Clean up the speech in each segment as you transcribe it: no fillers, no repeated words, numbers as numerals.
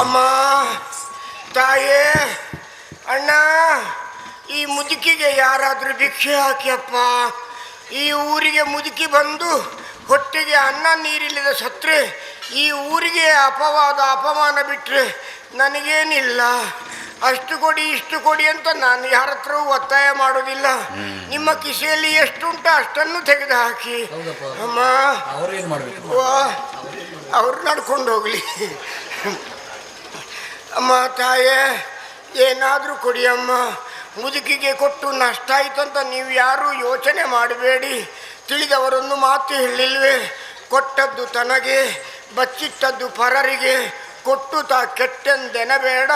ಅಮ್ಮ, ತಾಯೇ, ಅಣ್ಣ, ಈ ಮುದುಕಿಗೆ ಯಾರಾದರೂ ಭಿಕ್ಷೆ ಹಾಕಿಯಪ್ಪ. ಈ ಊರಿಗೆ ಮುದುಕಿ ಬಂದು ಹೊಟ್ಟೆಗೆ ಅನ್ನ ನೀರಿಲ್ಲದ ಸತ್ರೆ ಈ ಊರಿಗೆ ಅಪಮಾನ ಬಿಟ್ಟರೆ ನನಗೇನಿಲ್ಲ. ಅಷ್ಟು ಕೊಡಿ ಇಷ್ಟು ಕೊಡಿ ಅಂತ ನಾನು ಯಾರ ಹತ್ರವೂ ಒತ್ತಾಯ ಮಾಡೋದಿಲ್ಲ. ನಿಮ್ಮ ಕಿಸೆಯಲ್ಲಿ ಎಷ್ಟುಂಟು ಅಷ್ಟನ್ನು ತೆಗೆದು ಹಾಕಿ. ಅಮ್ಮ, ಅವ್ರು ನಡ್ಕೊಂಡು ಹೋಗ್ಲಿ. ಅಮ್ಮ, ತಾಯೇ, ಏನಾದರೂ ಕೊಡಿ ಅಮ್ಮ. ಮುದುಕಿಗೆ ಕೊಟ್ಟು ನಷ್ಟ ಆಯಿತು ಅಂತ ನೀವು ಯಾರೂ ಯೋಚನೆ ಮಾಡಬೇಡಿ. ತಿಳಿದವರೊಂದು ಮಾತು ಹೇಳಿಲ್ವೇ, ಕೊಟ್ಟದ್ದು ತನಗೆ ಬಚ್ಚಿಟ್ಟದ್ದು ಪರರಿಗೆ, ಕೊಟ್ಟು ತಾ ಕೆಟ್ಟೆಂದೆನಬೇಡ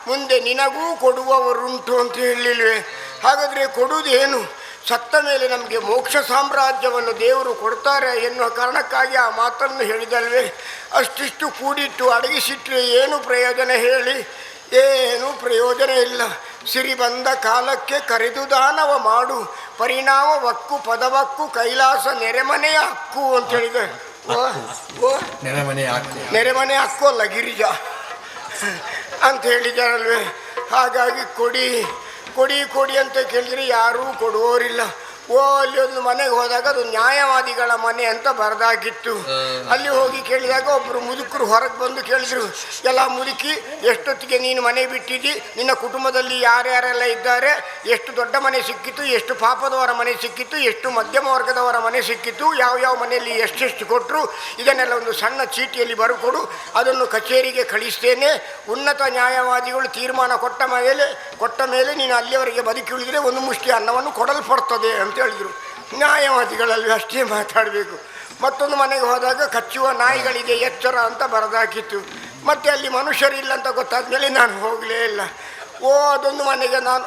ಮುಂದೆ ನಿನಗೂ ಕೊಡುವವರುಂಟು ಅಂತ ಹೇಳಿಲ್ವೇ. ಹಾಗಾದರೆ ಕೊಡುವುದೇನು? ಸತ್ತ ಮೇಲೆ ನಮಗೆ ಮೋಕ್ಷ ಸಾಮ್ರಾಜ್ಯವನ್ನು ದೇವರು ಕೊಡ್ತಾರೆ ಎನ್ನುವ ಕಾರಣಕ್ಕಾಗಿ ಆ ಮಾತನ್ನು ಹೇಳಿದಲ್ವೇ. ಅಷ್ಟಿಷ್ಟು ಕೂಡಿಟ್ಟು ಅಡಗಿಸಿಟ್ರೆ ಏನು ಪ್ರಯೋಜನ ಹೇಳಿ? ಏನೂ ಪ್ರಯೋಜನ ಇಲ್ಲ. ಸಿರಿ ಬಂದ ಕಾಲಕ್ಕೆ ಕರೆದು ದಾನವ ಮಾಡು, ಪರಿಣಾಮವಕ್ಕು ಪದವಕ್ಕು ಕೈಲಾಸ ನೆರೆಮನೆಯ ಹಕ್ಕು ಅಂತ ಹೇಳಿದೆ. ನೆರೆಮನೆ ಹಕ್ಕು ಅಲ್ಲ, ಗಿರಿಜ ಅಂತ ಹೇಳಿದಾರಲ್ವೇ. ಹಾಗಾಗಿ ಕೊಡಿ ಕೊಡಿ ಕೊಡಿ ಅಂತ ಕೇಳಿದರೆ ಯಾರೂ ಕೊಡುವವರಿಲ್ಲ. ಅಲ್ಲಿ ಒಂದು ಮನೆಗೆ ಹೋದಾಗ ಅದು ನ್ಯಾಯವಾದಿಗಳ ಮನೆ ಅಂತ ಬರೆದಾಗಿತ್ತು. ಅಲ್ಲಿ ಹೋಗಿ ಕೇಳಿದಾಗ ಒಬ್ಬರು ಮುದುಕರು ಹೊರಗೆ ಬಂದು ಕೇಳಿದರು, ಎಲ್ಲ ಮುದುಕಿ, ಎಷ್ಟೊತ್ತಿಗೆ ನೀನು ಮನೆ ಬಿಟ್ಟಿದ್ದಿ? ನಿನ್ನ ಕುಟುಂಬದಲ್ಲಿ ಯಾರ್ಯಾರೆಲ್ಲ ಇದ್ದಾರೆ? ಎಷ್ಟು ದೊಡ್ಡ ಮನೆ ಸಿಕ್ಕಿತ್ತು, ಎಷ್ಟು ಪಾಪದವರ ಮನೆ ಸಿಕ್ಕಿತ್ತು, ಎಷ್ಟು ಮಧ್ಯಮ ವರ್ಗದವರ ಮನೆ ಸಿಕ್ಕಿತ್ತು, ಯಾವ ಮನೆಯಲ್ಲಿ ಎಷ್ಟೆಷ್ಟು ಕೊಟ್ಟರು, ಇದನ್ನೆಲ್ಲ ಒಂದು ಸಣ್ಣ ಚೀಟಿಯಲ್ಲಿ ಬರೆಕೊಡು, ಅದನ್ನು ಕಚೇರಿಗೆ ಕಳಿಸ್ತೇನೆ. ಉನ್ನತ ನ್ಯಾಯವಾದಿಗಳು ತೀರ್ಮಾನ ಕೊಟ್ಟ ಮೇಲೆ ನೀನು ಅಲ್ಲಿಯವರೆಗೆ ಬದುಕಿ ಉಳಿದರೆ ಒಂದು ಮುಷ್ಟಿ ಅನ್ನವನ್ನು ಕೊಡಲ್ಪಡ್ತದೆ ಅಂತ ಹೇಳಿದರು. ನ್ಯಾಯವಾದಿಗಳಲ್ಲಿ ಅಷ್ಟೇ ಮಾತಾಡಬೇಕು. ಮತ್ತೊಂದು ಮನೆಗೆ ಹೋದಾಗ ಕಚ್ಚುವ ನಾಯಿಗಳಿಗೆ ಎಚ್ಚರ ಅಂತ ಬರೆದಾಕಿತ್ತು. ಮತ್ತೆ ಅಲ್ಲಿ ಮನುಷ್ಯರಿಲ್ಲ ಅಂತ ಗೊತ್ತಾದ ಮೇಲೆ ನಾನು ಹೋಗಲೇ ಇಲ್ಲ. ಅದೊಂದು ಮನೆಗೆ ನಾನು,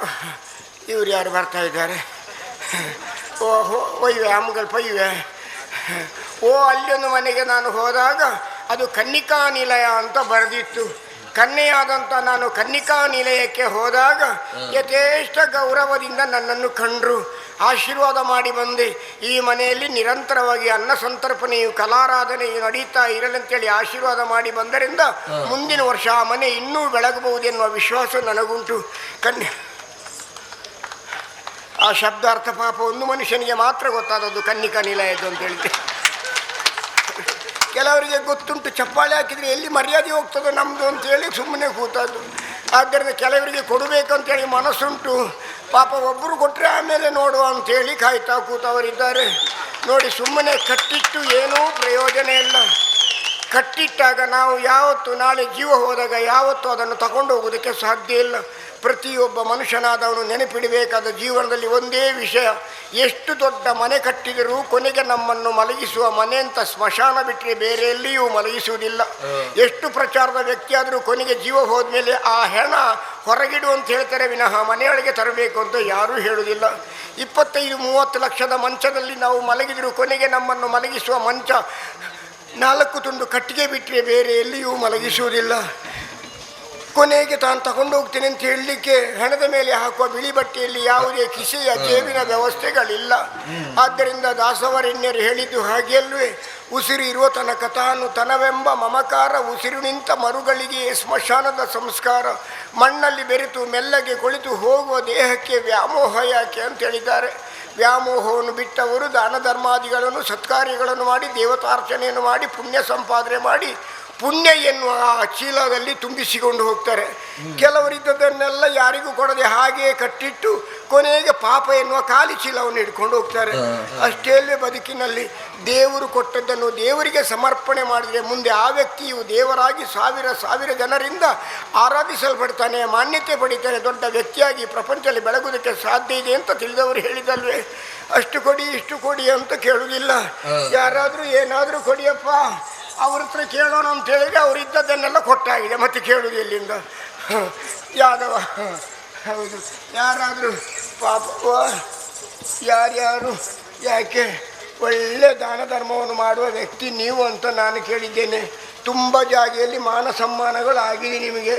ಇವ್ರು ಯಾರು ಬರ್ತಾ ಇದ್ದಾರೆ, ಒಯ್ವೆ ಅಮ್ಮಗಳು ಪೊಯ್ವೆ. ಅಲ್ಲೊಂದು ಮನೆಗೆ ನಾನು ಹೋದಾಗ ಅದು ಕನ್ನಿಕಾ ನಿಲಯ ಅಂತ ಬರೆದಿತ್ತು. ಕನ್ಯೆಯಾದಂಥ ನಾನು ಕನ್ನಿಕಾ ನಿಲಯಕ್ಕೆ ಹೋದಾಗ ಯಥೇಷ್ಟ ಗೌರವದಿಂದ ನನ್ನನ್ನು ಕಂಡರು, ಆಶೀರ್ವಾದ ಮಾಡಿ ಬಂದೆ. ಈ ಮನೆಯಲ್ಲಿ ನಿರಂತರವಾಗಿ ಅನ್ನ ಸಂತರ್ಪಣೆಯು ಕಲಾರಾಧನೆಯು ನಡೀತಾ ಇರಲಂತೇಳಿ ಆಶೀರ್ವಾದ ಮಾಡಿ ಬಂದರಿಂದ ಮುಂದಿನ ವರ್ಷ ಆ ಮನೆ ಇನ್ನೂ ಬೆಳಗಬಹುದೆನ್ನುವ ವಿಶ್ವಾಸ ನನಗುಂಟು. ಆ ಶಬ್ದಾರ್ಥ ಪಾಪ ಒಂದು ಮನುಷ್ಯನಿಗೆ ಮಾತ್ರ ಗೊತ್ತಾದದ್ದು ಕನ್ನಿಕಾ ನಿಲಯದ್ದು ಅಂತೇಳಿದೆ. ಕೆಲವರಿಗೆ ಗೊತ್ತುಂಟು, ಚಪ್ಪಾಳೆ ಹಾಕಿದರೆ ಎಲ್ಲಿ ಮರ್ಯಾದೆ ಹೋಗ್ತದೋ ನಮ್ಮದು ಅಂತೇಳಿ ಸುಮ್ಮನೆ ಕೂತದ್ದು. ಆದ್ದರಿಂದ ಕೆಲವರಿಗೆ ಕೊಡಬೇಕಂತೇಳಿ ಮನಸ್ಸುಂಟು, ಪಾಪ ಒಬ್ಬರು ಕೊಟ್ಟರೆ ಆಮೇಲೆ ನೋಡುವ ಅಂಥೇಳಿ ಕಾಯ್ತಾ ಕೂತವರಿದ್ದಾರೆ. ನೋಡಿ, ಸುಮ್ಮನೆ ಕಟ್ಟಿಟ್ಟು ಏನೂ ಪ್ರಯೋಜನ ಇಲ್ಲ. ಕಟ್ಟಿಟ್ಟಾಗ ನಾವು ಯಾವತ್ತು ನಾಳೆ ಜೀವ ಹೋದಾಗ ಯಾವತ್ತೂ ಅದನ್ನು ತಗೊಂಡು ಹೋಗೋದಕ್ಕೆ ಸಾಧ್ಯ ಇಲ್ಲ. ಪ್ರತಿಯೊಬ್ಬ ಮನುಷ್ಯನಾದವನು ನೆನಪಿಡಬೇಕಾದ ಜೀವನದಲ್ಲಿ ಒಂದೇ ವಿಷಯ, ಎಷ್ಟು ದೊಡ್ಡ ಮನೆ ಕಟ್ಟಿದರೂ ಕೊನೆಗೆ ನಮ್ಮನ್ನು ಮಲಗಿಸುವ ಮನೆ ಅಂತ ಸ್ಮಶಾನ ಬಿಟ್ಟರೆ ಬೇರೆ ಎಲ್ಲಿಯೂ ಮಲಗಿಸುವುದಿಲ್ಲ. ಎಷ್ಟು ಪ್ರಚಾರದ ವ್ಯಕ್ತಿಯಾದರೂ ಕೊನೆಗೆ ಜೀವ ಹೋದ್ಮೇಲೆ ಆ ಹೆಣ ಹೊರಗಿಡು ಅಂತ ಹೇಳ್ತಾರೆ ವಿನಃ ಮನೆಯೊಳಗೆ ತರಬೇಕು ಅಂತ ಯಾರೂ ಹೇಳುವುದಿಲ್ಲ. 25-30 ಲಕ್ಷದ ಮಂಚದಲ್ಲಿ ನಾವು ಮಲಗಿದರೂ ಕೊನೆಗೆ ನಮ್ಮನ್ನು ಮಲಗಿಸುವ ಮಂಚ 4 ತುಂಡು ಕಟ್ಟಿಗೆ ಬಿಟ್ಟರೆ ಬೇರೆ ಎಲ್ಲಿಯೂ ಮಲಗಿಸುವುದಿಲ್ಲ. ಕೊನೆಗೆ ತಾನು ತಗೊಂಡು ಹೋಗ್ತೇನೆ ಅಂತ ಹೇಳಲಿಕ್ಕೆ ಹೆಣದ ಮೇಲೆ ಹಾಕುವ ಬಿಳಿ ಬಟ್ಟೆಯಲ್ಲಿ ಯಾವುದೇ ಕಿಸೆಯ ಜೇಬಿನ ವ್ಯವಸ್ಥೆಗಳಿಲ್ಲ. ಆದ್ದರಿಂದ ದಾಸವರೆಣ್ಯರು ಹೇಳಿದ್ದು ಹಾಗೆಯಲ್ವೇ, ಉಸಿರು ಇರುವ ತನಕ ತಾನು ತನವೆಂಬ ಮಮಕಾರ, ಉಸಿರು ನಿಂತ ಮರುಗಳಿಗೆ ಸ್ಮಶಾನದ ಸಂಸ್ಕಾರ, ಮಣ್ಣಲ್ಲಿ ಬೆರೆತು ಮೆಲ್ಲಗೆ ಕೊಳಿತು ಹೋಗುವ ದೇಹಕ್ಕೆ ವ್ಯಾಮೋಹ ಯಾಕೆ ಅಂತ ಹೇಳಿದ್ದಾರೆ. ವ್ಯಾಮೋಹವನ್ನು ಬಿಟ್ಟವರು ದಾನ ಧರ್ಮಾದಿಗಳನ್ನು ಸತ್ಕಾರ್ಯಗಳನ್ನು ಮಾಡಿ ದೇವತಾರ್ಚನೆಯನ್ನು ಮಾಡಿ ಪುಣ್ಯ ಸಂಪಾದನೆ ಮಾಡಿ ಪುಣ್ಯ ಎನ್ನುವ ಚೀಲದಲ್ಲಿ ತುಂಬಿಸಿಕೊಂಡು ಹೋಗ್ತಾರೆ. ಕೆಲವರಿದ್ದದನ್ನೆಲ್ಲ ಯಾರಿಗೂ ಕೊಡದೆ ಹಾಗೆಯೇ ಕಟ್ಟಿಟ್ಟು ಕೊನೆಗೆ ಪಾಪ ಎನ್ನುವ ಖಾಲಿ ಚೀಲವನ್ನು ಹಿಡ್ಕೊಂಡು ಹೋಗ್ತಾರೆ. ಅಷ್ಟೇ ಅಲ್ಲೇ ಬದುಕಿನಲ್ಲಿ ದೇವರು ಕೊಟ್ಟದ್ದನ್ನು ದೇವರಿಗೆ ಸಮರ್ಪಣೆ ಮಾಡಿದರೆ ಮುಂದೆ ಆ ವ್ಯಕ್ತಿಯು ದೇವರಾಗಿ ಸಾವಿರ ಸಾವಿರ ಜನರಿಂದ ಆರಾಧಿಸಲ್ಪಡ್ತಾನೆ, ಮಾನ್ಯತೆ ಪಡಿತಾನೆ, ದೊಡ್ಡ ವ್ಯಕ್ತಿಯಾಗಿ ಪ್ರಪಂಚದಲ್ಲಿ ಬೆಳಗುವುದಕ್ಕೆ ಸಾಧ್ಯ ಇದೆ ಅಂತ ತಿಳಿದವರು ಹೇಳಿದಲ್ವೇ. ಅಷ್ಟು ಕೊಡಿ ಇಷ್ಟು ಕೊಡಿ ಅಂತ ಕೇಳುವುದಿಲ್ಲ. ಯಾರಾದರೂ ಏನಾದರೂ ಕೊಡಿಯಪ್ಪ ಅವ್ರ ಹತ್ರ ಕೇಳೋಣ ಅಂತ ಹೇಳಿದ್ರೆ ಅವರಿದ್ದದನ್ನೆಲ್ಲ ಕೊಟ್ಟಾಗಿದೆ, ಮತ್ತೆ ಕೇಳುವುದು ಎಲ್ಲಿಂದ? ಯಾದವ ಹೌದು, ಯಾರಾದರೂ ಪಾಪ ಯಾರ್ಯಾರು ಯಾಕೆ ಒಳ್ಳೆ ದಾನ ಧರ್ಮವನ್ನು ಮಾಡುವ ವ್ಯಕ್ತಿ ನೀವು ಅಂತ ನಾನು ಕೇಳಿದ್ದೇನೆ. ತುಂಬ ಜಾಗೆಯಲ್ಲಿ ಮಾನ ಸಮ್ಮಾನಗಳು ಆಗಿದೆ ನಿಮಗೆ.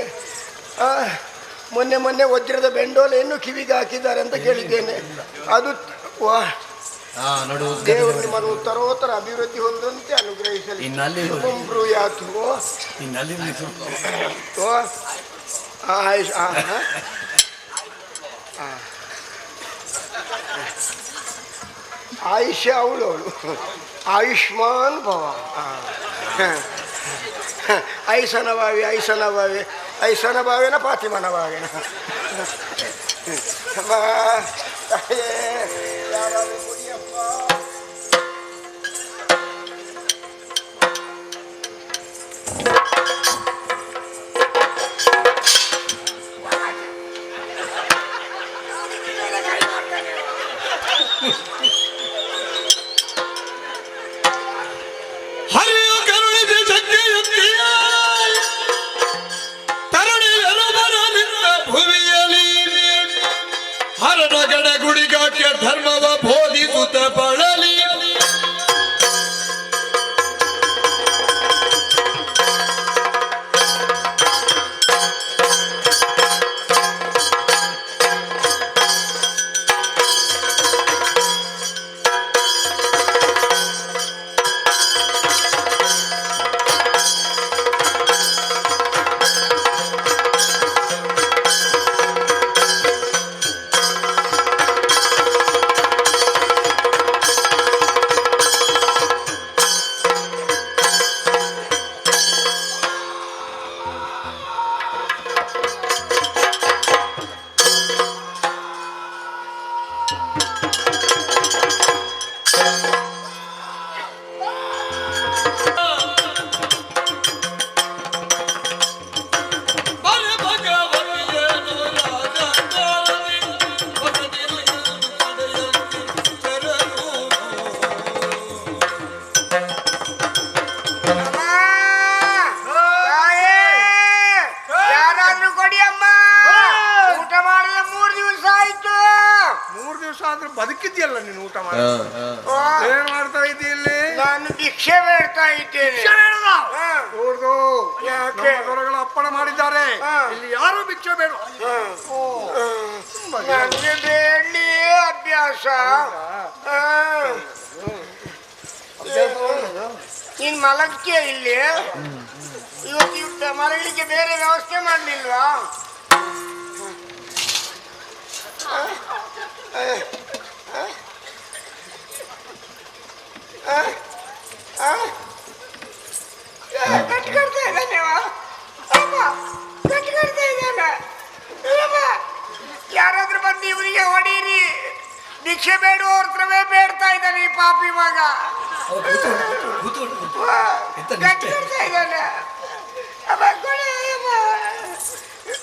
ಮೊನ್ನೆ ವಜ್ರದ ಬೆಂಡೋಲೆಯನ್ನು ಕಿವಿಗೆ ಹಾಕಿದ್ದಾರೆ ಅಂತ ಕೇಳಿದ್ದೇನೆ. ಅದು ದೇವರು ನಿಮ್ಮನ್ನು ಉತ್ತರೋತ್ತರ ಅಭಿವೃದ್ಧಿ ಹೊಂದಂತೆ ಅನುಗ್ರಹಿಸಲಿ. ಆಯುಷ ಅವಳು ಆಯುಷ್ಮಾನ್ ಭವ. ಐಸನ ಭಾವಿ ಐಸನ ಭಾವಿ ಐಸನ ಭಾವೇನ ಫಾತಿಮನ ಭಾವೇನ. ಧರ್ಮವ ಬೋಧಿಸುತ್ತ ಪಳಲಿ ಬದುಕಿದ್ಯಲ್ಲ ನೀನು. ಊಟ ಮಾಡಿ ಏನ್ ಮಾಡ್ತಾ ಇದ್ದಿ ಇಲ್ಲಿ? ನಾನು ಭಿಕ್ಷೆ ಬೇಡ್ತಾ ಇದ್ದೇನೆ. ದೊರೆಗಳ ಅಪ್ಪಣ ಮಾಡಿದ್ದಾರೆ, ಇಲ್ಲಿ ಯಾರು ಭಿಕ್ಷೆ ಬೇಡ. ನನಗೆ ಬೇಡಿ ಅಭ್ಯಾಸ. ನೀನ್ ಮಲಗ್ತೀಯ ಇಲ್ಲಿ? ಇವತ್ತು ಮಲಗಲಿಕ್ಕೆ ಬೇರೆ ವ್ಯವಸ್ಥೆ ಮಾಡಲಿಲ್ವಾ? ಕಟ್ಕೊಳ್ತಾ ಇದ್ದಾನೆ, ಕಟ್ಕೊಳ್ತಾ ಇದ್ದಾನೆ. ಯಾರಾದ್ರೂ ಬಂದು ಇವನಿಗೆ ಹೊಡೀರಿ, ಭಿಕ್ಷೆ ಬೇಡುವವ್ರ ಹತ್ರವೇ ಬೇಡ್ತಾ ಇದ್ದಾನೆ ಈ ಪಾಪಿ ಮಗ. ಕಟ್ಕೊಳ್ತಾ ಇದ್ದಾನೆ.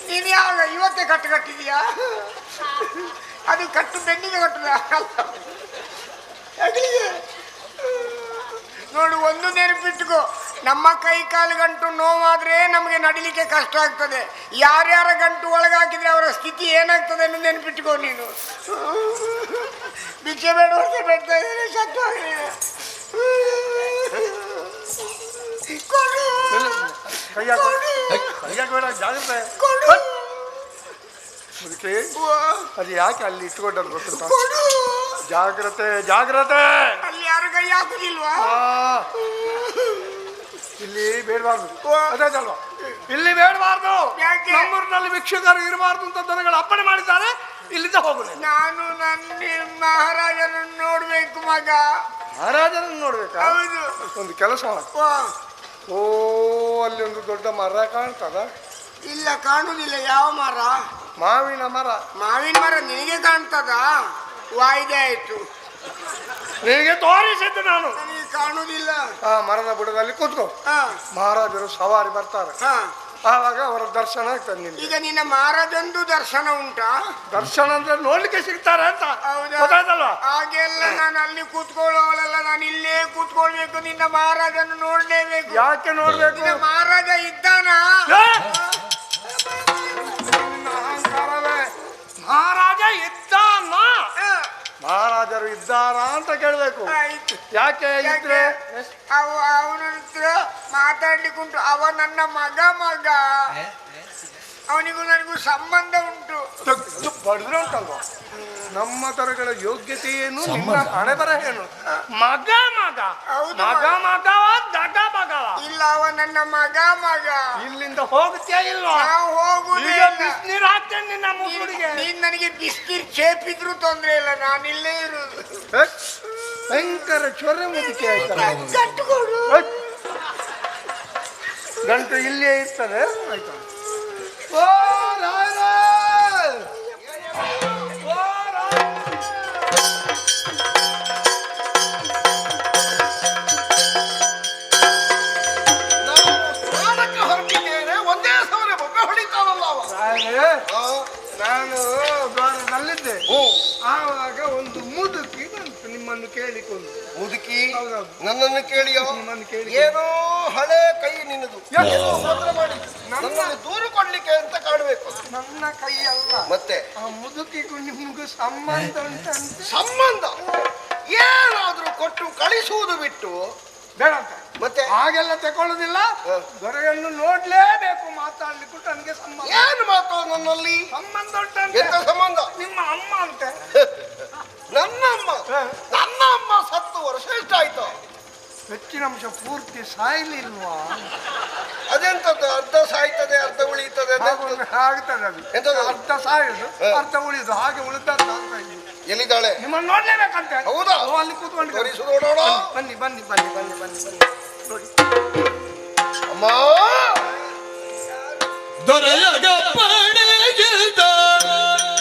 ನೀನು ಯಾವಾಗ ಇವತ್ತೇ ಕಟ್ಟಿದೀಯಾ? ಅದು ಕಟ್ಟು ಬೆನ್ನಿಗೆ ಕಟ್ಟದ ನೋಡು. ಒಂದು ನೆನಪಿಟ್ಟುಕೋ, ನಮ್ಮ ಕೈ ಕಾಲು ಗಂಟು ನೋವಾದ್ರೆ ನಮಗೆ ನಡಿಲಿಕ್ಕೆ ಕಷ್ಟ ಆಗ್ತದೆ. ಯಾರ್ಯಾರ ಗಂಟು ಒಳಗಾಕಿದ್ರೆ ಅವರ ಸ್ಥಿತಿ ಏನಾಗ್ತದೆ ಅನ್ನೋ ನೆನಪಿಟ್ಟುಕೋ ನೀನು. ಭಿಕ್ಷೆ ಬೇಡವರ್ಗೆ ಬೇಡ್ತಾ ಇದ್ದಾರೆ, ಸತ್ತು ಕೈಯಾಗ ಬೇಡ ಜಾಗ್ರತೆ. ಕೊಡು. ಮುದುಕಿ ಓ, ಅದು ಯಾಕೆ ಅಲ್ಲಿ ಇಟ್ಕೊಂಡದ್ದು ಗೊತ್ತುಂಟ? ಕೊಡು. ಜಾಗ್ರತೆ ಜಾಗ್ರತೆ. ಅಲ್ಲಿ ಯಾರು ಕೈ ಹಾಕುದಿಲ್ವಾ? ಇಲ್ಲಿ ಬೇಡಬಾರ್ದು. ಓ. ಅದೇದಲ್ವಾ, ಇಲ್ಲಿ ಬೇಡಬಾರ್ದು. ಯಾಕೆ? ನಮ್ಮೂರಿನಲ್ಲಿ ಭಿಕ್ಷುಕರು ಇರಬಾರ್ದು ಅಂತ ಜನಗಳು ಅಪ್ಪಣೆ ಮಾಡಿದ್ದಾರೆ. ಇಲ್ಲಿಂದ ಹೋಗುದು. ನಾನು ನನ್ನ ಮಹಾರಾಜನನ್ನು ನೋಡ್ಬೇಕು ಮಗ. ಮಹಾರಾಜನನ್ನು ನೋಡ್ಬೇಕಾ? ಹೌದು. ಒಂದು ಕೆಲಸ ಮಾಡ. ಓ, ಓ, ಅಲ್ಲಿ ಒಂದು ದೊಡ್ಡ ಮರ ಕಾಣ್ತದ. ಇಲ್ಲ ಕಾಣುದಿಲ್ಲ. ಯಾವ ಮರ? ಮಾವಿನ ಮರ. ಮಾವಿನ ಮರ ನಿನಗೆ ಕಾಣ್ತದ? ವಾಯ್ದೆ ಆಯ್ತು. ನಿನಗೆ ತೋರಿಸಿದ್ದು ನಾನು. ನನಗೆ ಕಾಣುದಿಲ್ಲ. ಆ ಮರದ ಬುಡದಲ್ಲಿ ಕೂತ್ಕೋ. ಹಾ, ಮಹಾರಾಜರು ಸವಾರಿ ಬರ್ತಾರೆ. ಹಾ. ಆವಾಗ ಅವರ ದರ್ಶನ ಆಗ್ತದೆ ನಿನ್ಗೆ. ಈಗ ನಿನ್ನ ಮಹಾರಾಜಂದು ದರ್ಶನ ಉಂಟಾ? ದರ್ಶನ ಅಂದ್ರೆ ನೋಡ್ಲಿಕ್ಕೆ ಸಿಗ್ತಾರೆ ಅಂತ. ಹೌದಾ? ಗೊತ್ತಾಯ್ತಲ್ವಾ? ಹಾಗೆಲ್ಲ ನಾನು ಅಲ್ಲಿ ಕೂತ್ಕೊಳ್ಳೋವಲ್ಲ. ನಾನು ಇಲ್ಲೇ ಕೂತ್ಕೊಳ್ಬೇಕು. ನಿನ್ನ ಮಹಾರಾಜನ್ನು ನೋಡ್ಲೇಬೇಕು. ಯಾಕೆ ನೋಡ್ಬೇಕು? ನಿನ್ನ ಮಹಾರಾಜ ಇದ್ದಾನ? ಏ? ನಿನ್ನ ಅಹಂಕಾರವೇ. ಮಹಾರಾಜ ಇದ್ದಾನ? ಮಹಾರಾಜರು ಇದ್ದಾರಾ ಅಂತ ಕೇಳ್ಬೇಕು. ಆಯ್ತು. ಯಾಕೆ ಇದ್ರೆ ಅವನ ಹತ್ರ ಮಾತಾಡ್ಲಿಕ್ಕುಂಟು. ಅವ ನನ್ನ ಮಗ. ಅವನಿಗೂ ನನಗೂ ಸಂಬಂಧ ಉಂಟು. ಬಡಿದ್ರೆ ಉಂಟಲ್ವಾ? ನಮ್ಮ ತರಗಳ ಯೋಗ್ಯತೆ ಏನು, ನಿಮ್ಮ ಹಣೆ ಬರಹ ಏನು? ಮಗ ಹೌದು. ದಗ ಮಗವ. ಇಲ್ಲ, ಅವ ನನ್ನ ಮಗ. ಇಲ್ಲಿಂದ ಹೋಗುತ್ತೀಯ ಇಲ್ವಾ? ನಾವು ಈಗ ಹೋಗುದಿಲ್ಲ. ಬಿಸಿನೀರು ಹಾಕ್ತೇನೆ ನಿನ್ನ ಮುಸುಡಿಗೆ. ನೀನ್ ನನಗೆ ಬಿಸ್ನೀರ್ ಚೇಪಿದ್ರು ತೊಂದ್ರೆ ಇಲ್ಲ. ನಾನು ಇಲ್ಲೇ ಇರುದು. ಭಯಂಕರ ಚೊರೆ ಮುದುಕಿ ಆಯ್ತಲ್ಲ. ಕಟ್ಕೊಡು. ಗಂಟು ಇಲ್ಲೇ ಇರ್ತದೆ. ಆಯ್ತಾ? ಓ ರಾಯರ! ಓ ರಾಯರ! ನಾನು ಸ್ನಾನಕ್ಕೆ ಹೊರಟಿದ್ದೇನೆ. ಒಂದೇ ಸಮನೆ ಬೊಬ್ಬೆ ಹೊಡಿತಾನಲ್ಲ ಅವ. ರಾಯರೇ, ನಾನು ದ್ವಾರದಲ್ಲಿದ್ದೆ. ಆವಾಗ ಒಂದು ಮುದುಕಿ ಬಂತು ನಿಮ್ಮನ್ನು ಕೇಳಿಕೊಂಡು. ಮುದುಕಿ ಹೌದೌದು. ನನ್ನನ್ನು ಕೇಳಿಯೋ? ನಿಮ್ಮನ್ನು ಕೇಳಿ. ಏನೋ ಹಳೆ ಕೈ ನಿನ್ನದು. ಯಾಕೆ? ಏನೋ ತೊಂದ್ರೆ ಮಾಡಿ ನನ್ನನ್ನು ದೂರ ಕೊಡ್ಲಿಕ್ಕೆ ಅಂತ ಕಾಣಬೇಕು. ನನ್ನ ಕೈ ಅಲ್ಲ. ಮತ್ತೆ ಆ ಮುದುಕಿಗೂ ನಿಮಗೂ ಸಂಬಂಧ ಉಂಟಂತೆ. ಸಂಬಂಧ ಏನಾದ್ರೂ ಕೊಟ್ಟು ಕಳಿಸುವುದು ಬಿಟ್ಟು ಬೇಡ ಅಂತ ಮತ್ತೆ ಹಾಗೆಲ್ಲ ತಗೊಳ್ಳುದಿಲ್ಲ. ದೊರೆಯನ್ನು ನೋಡ್ಲೇಬೇಕು. ಮಾತಾಡ್ಲಿಕ್ಕೂ ನನಗೆ ಸಂಬಂಧ. ಏನು ಮಾತು ನನ್ನಲ್ಲಿ? ಸಂಬಂಧ ಉಂಟಂತೆ. ಎಂತ ಸಂಬಂಧ? ನಿಮ್ಮ ಅಮ್ಮ ಅಂತೆ. ನನ್ನ ಅಮ್ಮ ಸತ್ತು ವರ್ಷ ಎಷ್ಟಾಯ್ತು? ಹೆಚ್ಚಿನ ಅಂಶ ಪೂರ್ತಿ ಸಾಯ್ಲಿಲ್ವಾ? ಅದೆಂತದ್ದು? ಅರ್ಧ ಸಾಯ್ತದೆ ಅರ್ಧ ಉಳಿಯುತ್ತದೆ ಅದೆಂತದ್ದು? ಆಗ್ತದೆ ಅದು. ಎಂತದು? ಅರ್ಧ ಸಾಯುದು ಅರ್ಧ ಉಳಿಯುದು. ಹಾಗೆ ಉಳಿದದ್ದು ಅಂತ ಇದೆ. ಎಲ್ಲಿದ್ದಾಳೆ? ನಿಮ್ಮನ್ನು ನೋಡ್ಲೇಬೇಕಂತೆ. ಹೌದಾ? ಓ, ಅಲ್ಲಿ ಕೂತ್ಕೊಂಡು ತೋರಿಸು ನೋಡೋಣ. ಬನ್ನಿ ಬನ್ನಿ ಬನ್ನಿ ಬನ್ನಿ ಬನ್ನಿ ಬನ್ನಿ ನೋಡಿ. ಅಮ್ಮ ದೊರೆಯಗ ಪಡೆಗಿದ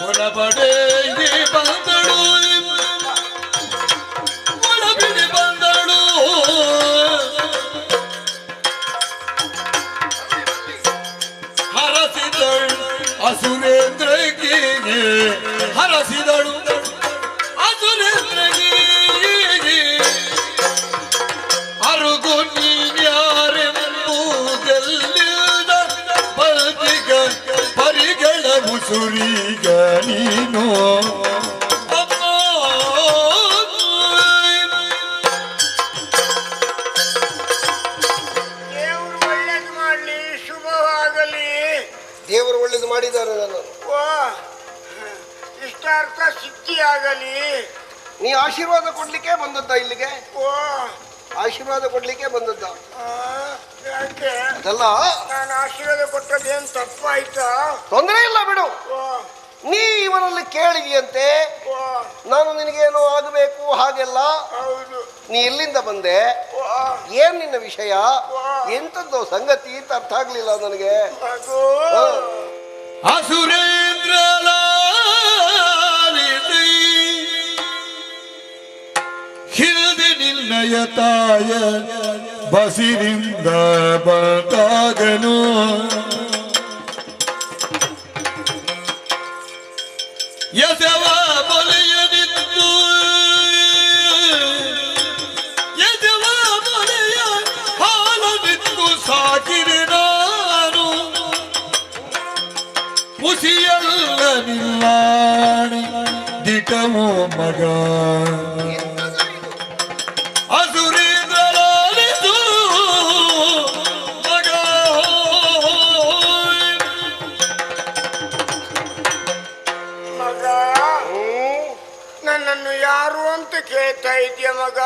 ಒಳಪಡೆಗೆ ಬಂದಳು, ಒಳಬಿಡಿ ಬಂದಳು. ಹರಸಿದಳು ಅಸುರೇಂದ್ರಗೆ, ಹರಸಿದಳು ಅಸುರೇಂದ್ರಗೆ. ಅರುಗು ನೀನ್ಯಾರೆಂಬುದೆಲ್ಲಿದ ಬಲ್ತಿಗ ಪರಿಗಳ ಮುಸುರಿಗ ನೀನು. ದೇವ್ರು ಒಳ್ಳೇದು ಮಾಡ್ಲಿ, ಶುಭವಾಗಲಿ. ದೇವರು ಒಳ್ಳೇದು ಮಾಡಿದ್ದಾರೆ ನನ್ನನ್ನು. ಓ, ಇಷ್ಟಾರ್ಥ ಸಿದ್ಧಿಯಾಗಲಿ. ನೀ ಆಶೀರ್ವಾದ ಕೊಡ್ಲಿಕ್ಕೆ ಬಂದದ್ದ ಇಲ್ಲಿಗೆ? ಓ, ಆಶೀರ್ವಾದ ಕೊಡ್ಲಿಕ್ಕೆ ಬಂದದ್ದ? ಯಾಕೆ? ಅದಲ್ಲ, ನಾನು ಆಶೀರ್ವಾದ ಕೊಟ್ಟದೇನು ತಪ್ಪಾಯ್ತಾ? ತೊಂದರೆ ಇಲ್ಲ ಬಿಡು. ಓ, ನೀ ಇವನಲ್ಲಿ ಕೇಳಿದೆಯಂತೆ ಓ, ನಾನು ನಿನಗೇನೋ ಆಗಬೇಕು ಹಾಗೆಲ್ಲ. ಹೌದು. ನೀ ಎಲ್ಲಿಂದ ಬಂದೆ? ಓ, ಏನ್ ನಿನ್ನ ವಿಷಯ? ಎಂತದ್ದು ಸಂಗತಿ ಅಂತ ಅರ್ಥ ಆಗ್ಲಿಲ್ಲ ನನಗೆ. ಅದು ಅಸುರೇಂದ್ರ ಹಿರಿದು ನಿನ್ನಯ ತಾಯ ಬಸಿರಿಂದ ಬಂದಾಗನು. ಎಸವ ಮೊಲೆಯದಿತ್ತು, ಎಸವ ಮೊಲೆಯ ಹಾಲದಿತ್ತು ಸಾಕಿದೆ ನಾನು. ಮುಸಿಯಲ್ಲ ನಿಲ್ಲಾಣಿ ದಿಟವೋ ಮಗ. ಅಸುರೇಂದ್ರಲಾಲಿತು ಮಗ. ಇದೆಯಾ ಮಗ?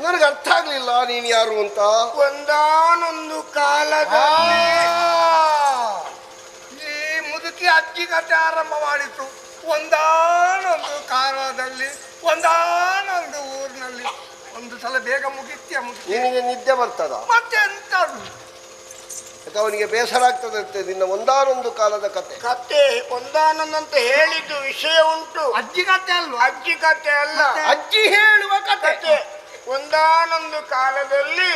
ನನಗೆ ಅರ್ಥ ಆಗ್ಲಿಲ್ಲ ನೀನ್ ಯಾರು ಅಂತ. ಒಂದಾನೊಂದು ಕಾಲದಲ್ಲಿ ಈ ಮುದುಕಿ ಅಜ್ಜಿ ಕಥೆ ಆರಂಭ ಮಾಡಿತ್ತು. ಒಂದಾನೊಂದು ಕಾಲದಲ್ಲಿ ಒಂದಾನೊಂದು ಊರಿನಲ್ಲಿ. ಒಂದು ಸಲ ಬೇಗ ಮುಗಿತ್ಯ ನಿನಗೆ ನಿದ್ದೆ ಬರ್ತದ? ಮತ್ತೆ ಎಂತ ಅವನಿಗೆ ಬೇಸರ ಆಗ್ತದಂತೆ ನಿನ್ನ ಒಂದಾನೊಂದು ಕಾಲದ ಕತೆ. ಕತೆ ಒಂದಾನೊಂದಂತ ಹೇಳಿದ್ದು ವಿಷಯ ಉಂಟು. ಅಜ್ಜಿ ಕಥೆ ಅಲ್ವಾ? ಅಜ್ಜಿ ಕತೆ ಅಲ್ಲ, ಅಜ್ಜಿ ಹೇಳುವ ಕತೆ. ಕತೆ. ಒಂದಾನೊಂದು ಕಾಲದಲ್ಲಿ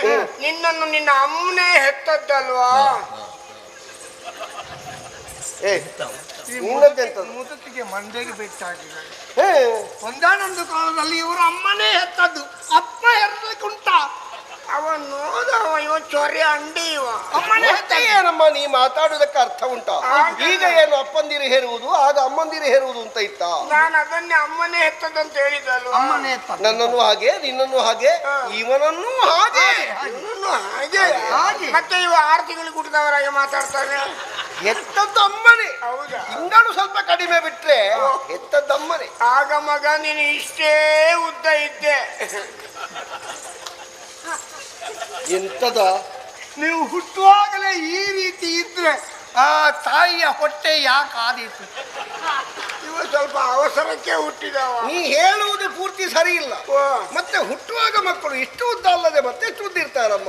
ನಿನ್ನನ್ನು ನಿನ್ನ ಅಮ್ಮನೇ ಹೆತ್ತದ್ದಲ್ವಾ? ಮುದುಕಿಗೆ ಮಂದೆಗೆ ಬೆಟ್ಟಾಗಿದೆ. ಒಂದಾನೊಂದು ಕಾಲದಲ್ಲಿ ಇವರು ಅಮ್ಮನೇ ಹೆತ್ತದ್ದು. ಅಪ್ಪ ಹೆರ್ಲಿಕ್ಕುಂಟ? ಅವನು ಇವ ಚೊರೆ ಅಂಡಿ ಇವ ಅಮ್ಮನೇ ಏನಮ್ಮ ನೀ ಮಾತಾಡುವುದಕ್ಕೆ ಅರ್ಥ ಉಂಟಾ? ಈಗ ಏನು ಅಪ್ಪಂದಿರು ಹೇರುವುದು, ಆಗ ಅಮ್ಮಂದಿರು ಹೇರುವುದು ಅಂತ ಇತ್ತ? ನಾನು ಅದನ್ನೇ ಅಮ್ಮನೇ ಹೆತ್ತದಂತ ಹೇಳಿದಲ್ವಾ? ಅಮ್ಮನೇ ಹೆತ್ತ. ನನ್ನನ್ನು ಹಾಗೆ, ನಿನ್ನನ್ನು ಹಾಗೆ, ಇವನನ್ನು ಹಾಗೆ. ಹಾಗೆ ಮತ್ತೆ ಇವ 6 ತಿಂಗಳು ಕುಡಿದವರಾಗಿ ಮಾತಾಡ್ತಾನೆ. ಹೆತ್ತದ್ದು ಅಮ್ಮನೇ. ಹೌದಾ? ತಿಂಗಳು ಸ್ವಲ್ಪ ಕಡಿಮೆ ಬಿಟ್ರೆ ಹೆತ್ತದ್ದು ಅಮ್ಮನೇ. ಆಗ ಮಗ ನೀನು ಇಷ್ಟೇ ಉದ್ದ ಇದ್ದೆ. ಎಂತದ? ನೀವು ಹುಟ್ಟುವಾಗಲೇ ಈ ರೀತಿ ಇದ್ರೆ ಆ ತಾಯಿಯ ಹೊಟ್ಟೆ ಯಾಕೆ ಆದೀತು? ಇವ ಸ್ವಲ್ಪ ಅವಸರಕ್ಕೆ ಹುಟ್ಟಿದವ. ನೀ ಹೇಳುವುದು ಪೂರ್ತಿ ಸರಿ ಇಲ್ಲ. ಮತ್ತೆ ಹುಟ್ಟುವಾಗ ಮಕ್ಕಳು ಇಷ್ಟು ಉದ್ದ ಅಲ್ಲದೆ ಮತ್ತೆ ಎಷ್ಟು ಉದ್ದ ಇರ್ತಾರಮ್ಮ?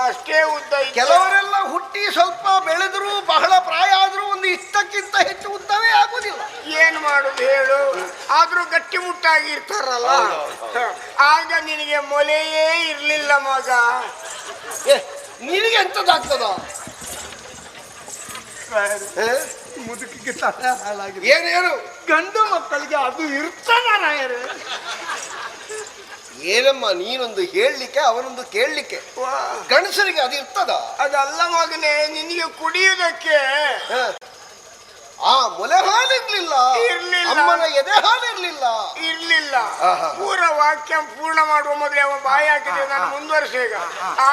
ಅಷ್ಟೇ ಉದ್ದ. ಕೆಲವರೆಲ್ಲ ಹುಟ್ಟಿ ಸ್ವಲ್ಪ ಬೆಳೆದ್ರು, ಬಹಳ ಪ್ರಾಯ ಆದ್ರೂ ಒಂದು ಇಷ್ಟಕ್ಕಿಂತ ಹೆಚ್ಚು ಉದ್ದವೇ ಆಗುದಿಲ್ಲ. ಏನ್ ಮಾಡುದು ಹೇಳು? ಆದ್ರೂ ಗಟ್ಟಿ ಮುಟ್ಟಾಗಿ ಇರ್ತಾರಲ್ಲ. ಆಗ ನಿನಗೆ ಮೊಲೆಯೇ ಇರ್ಲಿಲ್ಲ ಮಗ. ನಿನಗೆ ಎಂತದಾಗ್ತದ? ಮುದುಕಿಗೆ ತಲೆ ಹಾಳಾಗಿದೆ. ಏನೇನು ಗಂಡು ಮಕ್ಕಳಿಗೆ ಅದು ಇರ್ತಾರ. ಏನಮ್ಮ ನೀನೊಂದು ಹೇಳಲಿಕ್ಕೆ ಅವನೊಂದು ಕೇಳಲಿಕ್ಕೆ. ಗಂಡಸರಿಗೆ ಅದು ಇರ್ತದ? ಅದಲ್ಲ ಮಗನೇ, ನಿನಗೆ ಕುಡಿಯುವುದಕ್ಕೆ ಮೊಲೆ ಹಾಲಿರ್ಲಿಲ್ಲ, ಅಮ್ಮನ ಎದೆ ಹಾಲಿರ್ಲಿಲ್ಲ. ಪೂರ ವಾಕ್ಯ ಪೂರ್ಣ ಮಾಡುವ ಮೊದಲೇ ಅವ ಬಾಯಿ ಹಾಕಿದೆ. ನಾನು ಮುಂದುವರಿಸ ಈಗ.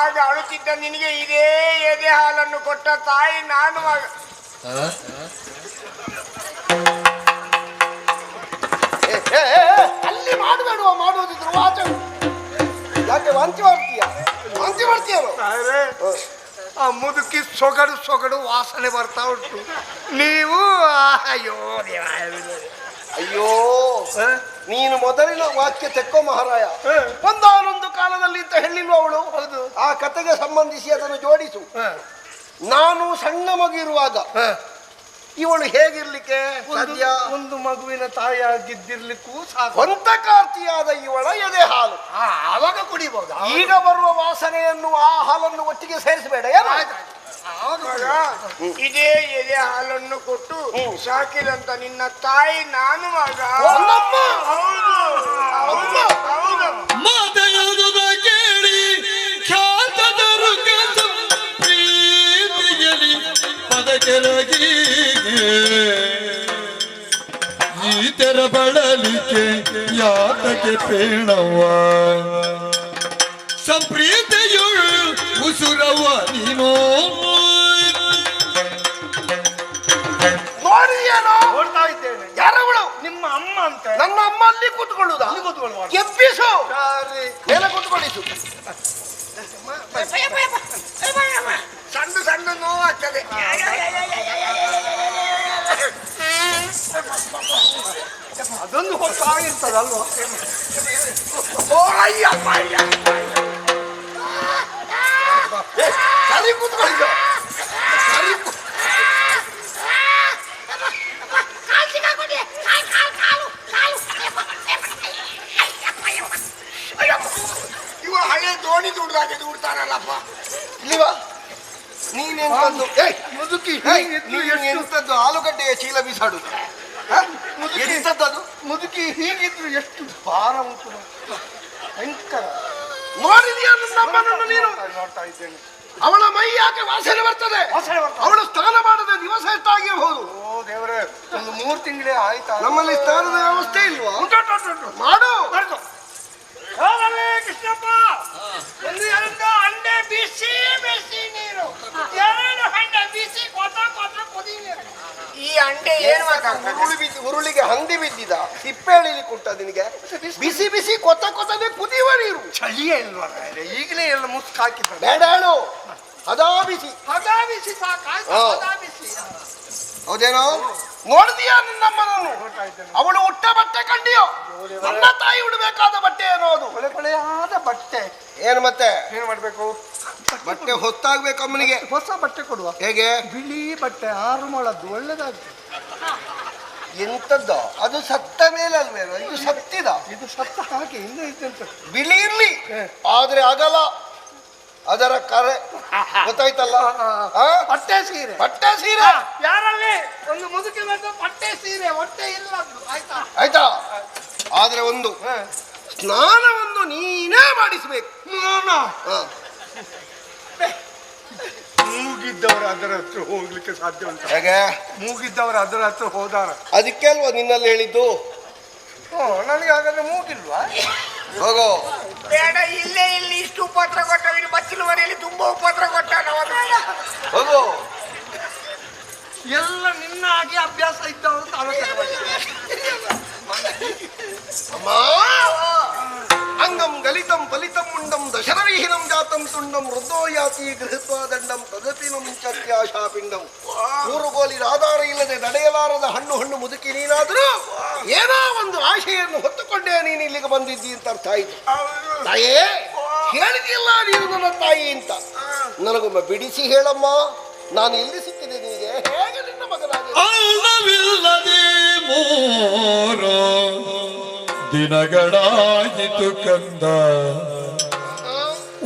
ಆಗ ಅಳುತ್ತಿದ್ದ ನಿನಗೆ ಇದೇ ಎದೆ ಹಾಲನ್ನು ಕೊಟ್ಟ ತಾಯಿ ನಾನು ಮಗ. ಅಲ್ಲಿ ಮಾಡಬೇಡುವ, ಮಾಡುವುದಿದ್ರು ವಾಚ ಯಾಕೆ ವಾಂತಿ ಮಾಡ್ತೀಯ? ವಾಂತಿ ಮಾಡ್ತೀಯ? ಆ ಮುದುಕಿ ಸೊಗಡು ವಾಸನೆ ಬರ್ತಾ ಉಂಟು. ನೀವು ಅಯ್ಯೋ ಅಯ್ಯೋ, ನೀನು ಮೊದಲಿನ ವಾಕ್ಯ ತೆಕ್ಕೋ ಮಹಾರಾಯ. ಒಂದಾನೊಂದು ಕಾಲದಲ್ಲಿ ಅಂತ ಹೇಳಿಲ್ವ ಅವಳು? ಹೌದು. ಆ ಕತೆಗೆ ಸಂಬಂಧಿಸಿ ಅದನ್ನು ಜೋಡಿಸು. ನಾನು ಸಣ್ಣ ಮಗಿರುವಾಗ ಇವಳು ಹೇಗಿರ್ಲಿಕ್ಕೆ ಸಾಧ್ಯ? ಒಂದು ಮಗುವಿನ ತಾಯಿಯಾಗಿದ್ದಿರ್ಲಿಕ್ಕೂ ಸಾಕು. ಸ್ವಂತಕಾರ್ತಿಯಾದ ಇವಳ ಎದೆ ಹಾಲು ಆವಾಗ ಕುಡಿಬಹುದು. ಈಗ ಬರುವ ವಾಸನೆಯನ್ನು ಆ ಹಾಲನ್ನು ಒಟ್ಟಿಗೆ ಸೇರಿಸಬೇಡ. ಮಗ, ಇದೇ ಎದೆ ಹಾಲನ್ನು ಕೊಟ್ಟು ಸಾಕಿದಂತ ನಿನ್ನ ತಾಯಿ ನಾನು ಮಗ. ಮಾತೆಯುವುದ ಕೇಳಿ ಖ್ಯಾತದರು ಪ್ರೀತಿಯಲಿ ಪದಕೆರಗಿ ಈ ತೆರ ಬಳಲಿಕೆ ಯಾತಕ್ಕೆ ಪೇಣವ್ವ ಸಂಪ್ರೀತಿಯು ಉಸುರವ್ವ ನೀನೋ ನೋಡ್ತಾ ಇದ್ದೇನೆ. ಯಾರವಳು? ನಿಮ್ಮ ಅಮ್ಮ ಅಂತ. ನನ್ನ ಅಮ್ಮ ಅಲ್ಲಿ ಕೂತ್ಕೊಳ್ಳುದ? ಕೂತ್ಕೊಳ್ಳುವ. ಎಬ್ಬಿಸು, ಮೇಲೆ ಕೂತ್ಕೊಳ್ಳಿಸು. ಸಣ್ಣ ಸಣ್ಣ ನೋವಾಗ್ತದೆ. ಅದೊಂದು ಹೊತ್ತಾಗಿರ್ತದಲ್ವ? ಸರಿ ಕೂತ್ಕೊಳ್ಳಿ. ಇವ ಹಳೆ ದೋಣಿ ದುಡ್ದಾಗೆ ದುಡ್ತಾರಲ್ಲಪ್ಪ. ಇಲ್ಲಿವಾ ನೀನೆಂತದ್ದು? ಮುದುಕಿ ಎಂತದ್ದು ಆಲೂಗಡ್ಡೆಯ ಚೀಲ ಬೀಸಾಡುದು? ಎಂತದ್ದು? ಮುದುಕಿ ಹೀಗಿದ್ರು ಎಷ್ಟು ಭಾರ ಉಂಟು. ಭಯಂಕರ. ನೋಡಿದ್ಯಾ ನಮ್ಮನ್ನು ನೀನು? ನೋಡ್ತಾ ಇದ್ದೇನೆ. ಅವಳ ಮೈ ಯಾಕೆ ವಾಸನೆ ಬರ್ತದೆ? ಅವಳು ಸ್ನಾನ ಮಾಡದ ದಿವಸ ಎಷ್ಟಾಗಿರಬಹುದು? ಓ ದೇವರೇ, ಒಂದು 3 ತಿಂಗಳೇ ಆಯ್ತಾ? ನಮ್ಮಲ್ಲಿ ಸ್ನಾನದ ವ್ಯವಸ್ಥೆ ಇಲ್ವಾ? ಮಾಡು. ಕೃಷ್ಣಪ್ಪ, ಒಂದು 2 ಹಂಡೆ ಬಿಸಿ ಬಿಸಿ ನೀರು, 2 ಹಂಡೆ ಬಿಸಿ ಕೊತ ಕೊತ ಕುದಿ ನೀರು. ಈ ಅಂಡ ಬಟ್ಟೆ ಏನು ಮಾತಾಡ್ತಾರೆ? ಉರುಳಿಗೆ ಹಂದಿ ಬಿದ್ದಿದ ಸಿಪ್ಪೆ ಎಳಿಲಿಕ್ಕೆ ಉಂಟ ನಿನಗೆ? ಬಿಸಿ ಬಿಸಿ ಕೊತ್ತ ಕೊತ್ತನೆ ಕುದಿಯುವ ನೀರು. ಚಳಿಯೇ ಇಲ್ವಾ ಮಾರ್ರೆ? ಈಗಲೇ ಎಲ್ಲ ಮುಸ್ಕ್ ಹಾಕಿದ್ದಾರೆ. ಬೇಡ ಹೇಳು, ಅದಾ ಬಿಸಿ. ಹದಾ ಬಿಸಿ ಸಾಕಾಯ್ತು. ಹಾ. ಹದಾ ಬಿಸಿ. ಹೌದೇನೋ? ನೋಡಿದೀಯಾ ನಿನ್ನಮ್ಮನನ್ನು? ಅವಳು ಉಟ್ಟ ಬಟ್ಟೆ ಕಂಡಿಯೋ? ನನ್ನ ತಾಯಿ ಉಡಬೇಕಾದ ಬಟ್ಟೆ ಅನ್ನೋದು. ಕೊಳೆ ಕೊಳೆಯಾದ ಬಟ್ಟೆ. ಏನು ಮತ್ತೆ? ಏನ್ ಮಾಡ್ಬೇಕು? ಬಟ್ಟೆ ಹೊತ್ತಾಗ್ಬೇಕು ಅಮ್ಮನಿಗೆ. ಹೊಸ ಬಟ್ಟೆ ಕೊಡುವ. ಹೇಗೆ? ಬಿಳಿ ಬಟ್ಟೆ 6 ಮೊಳದ್ದು ಒಳ್ಳೇದಾಗ್ತದೆ. ಎಂತದ್ದ ಅದು? ಸತ್ತ ಮೇಲೆ ಅಲ್ವೇನೋ? ಇದು ಸತ್ತಿದ. ಇದು ಸತ್ತ ಹಾಗೆ ಇನ್ನು ಇದ್ದಂತ ಬಿಳಿ ಇರ್ಲಿ, ಆದ್ರೆ ಅಗಲ ಅದರ ಕರೆ ಗೊತ್ತಾಯ್ತಲ್ಲ? ಪಟ್ಟೆ ಸೀರೆ. ಬಟ್ಟೆ ಸೀರೆ ಯಾರಲ್ಲಿ ಒಂದು ಮುದುಕಿ ಬೇಕು, ಪಟ್ಟೆ ಸೀರೆ ಹೊಟ್ಟೆ ಇಲ್ಲ. ಆಯ್ತಾ? ಆಯ್ತಾ? ಆದ್ರೆ ಒಂದು ಸ್ನಾನವನ್ನು ನೀನೇ ಮಾಡಿಸ್ಬೇಕು. ಮೂಗಿದ್ದವರು ಅದರ ಹತ್ರ ಹೋಗ್ಲಿಕ್ಕೆ ಸಾಧ್ಯ ಉಂಟು? ಹೇಗೆ? ಮೂಗಿದ್ದವರು ಅದರ ಹತ್ರ ಹೋದಾರ. ಅದಕ್ಕೆ ಅಲ್ವಾ ನಿನ್ನಲ್ಲಿ ಹೇಳಿದ್ದು? ನನಗೆ ಹಾಗಾದ್ರೆ ಮೂಗಿಲ್ವಾ? ಹೋಗೋ. ಬೇಡ, ಇಲ್ಲೇ ಇಲ್ಲಿ ಇಷ್ಟು ಉಪದ್ರ ಕೊಟ್ಟ, ಇನ್ನು ಬಚ್ಚಿನ ಮನೆಯಲ್ಲಿ ತುಂಬಾ ಉಪದ್ರ ಕೊಟ್ಟ. ಹೋಗೋ. ಎಲ್ಲ ನಿನ್ನ ಹಾಗೆ ಅಭ್ಯಾಸ ಇದ್ದವರು ಅಂತ ಆಲೋಚನೆ ಮಾಡಿ. ಅಮ್ಮ, ಅಂಗಂ ಗಲಿತಂ ಫಲಿತಂ ಮುಂಡಂ ದಶರವಿಹೀನಂ ಜಾತಂ ತುಂಡಂ ವೃದ್ಧೋ ಯಾತಿ ಗೃಹತ್ವ ದಂಡಂ ತದಪಿನಂ ಚತ್ಯಾಶಾಪಿಂಡಂ. ಊರುಗೋಲಿನ ಆಧಾರ ಇಲ್ಲದೆ ನಡೆಯಲಾರದ ಹಣ್ಣು ಮುದುಕಿ ನೀನಾದರೂ ಏನೋ ಒಂದು ಆಶೆಯನ್ನು ಹೊತ್ತುಕೊಂಡೇ ನೀನು ಇಲ್ಲಿಗೆ ಬಂದಿದ್ದಿ ಅಂತ ಅರ್ಥ ಆಯ್ತು. ತಾಯೇ, ಹೇಳಿದಿಲ್ಲ ನೀನು ನನ್ನ ತಾಯಿ ಅಂತ. ನನಗೊಮ್ಮೆ ಬಿಡಿಸಿ ಹೇಳಮ್ಮ, ನಾನು ಎಲ್ಲಿ ಸಿಕ್ಕಿದೆ ನಿನಗೆ? ಹೇಗೆ ನಿನ್ನ ಮಗನಾಗಿ? ಅಲ್ಲವಿಲ್ಲದೆ 3 ದಿನಗಳಾಯಿತು ಕಂದ,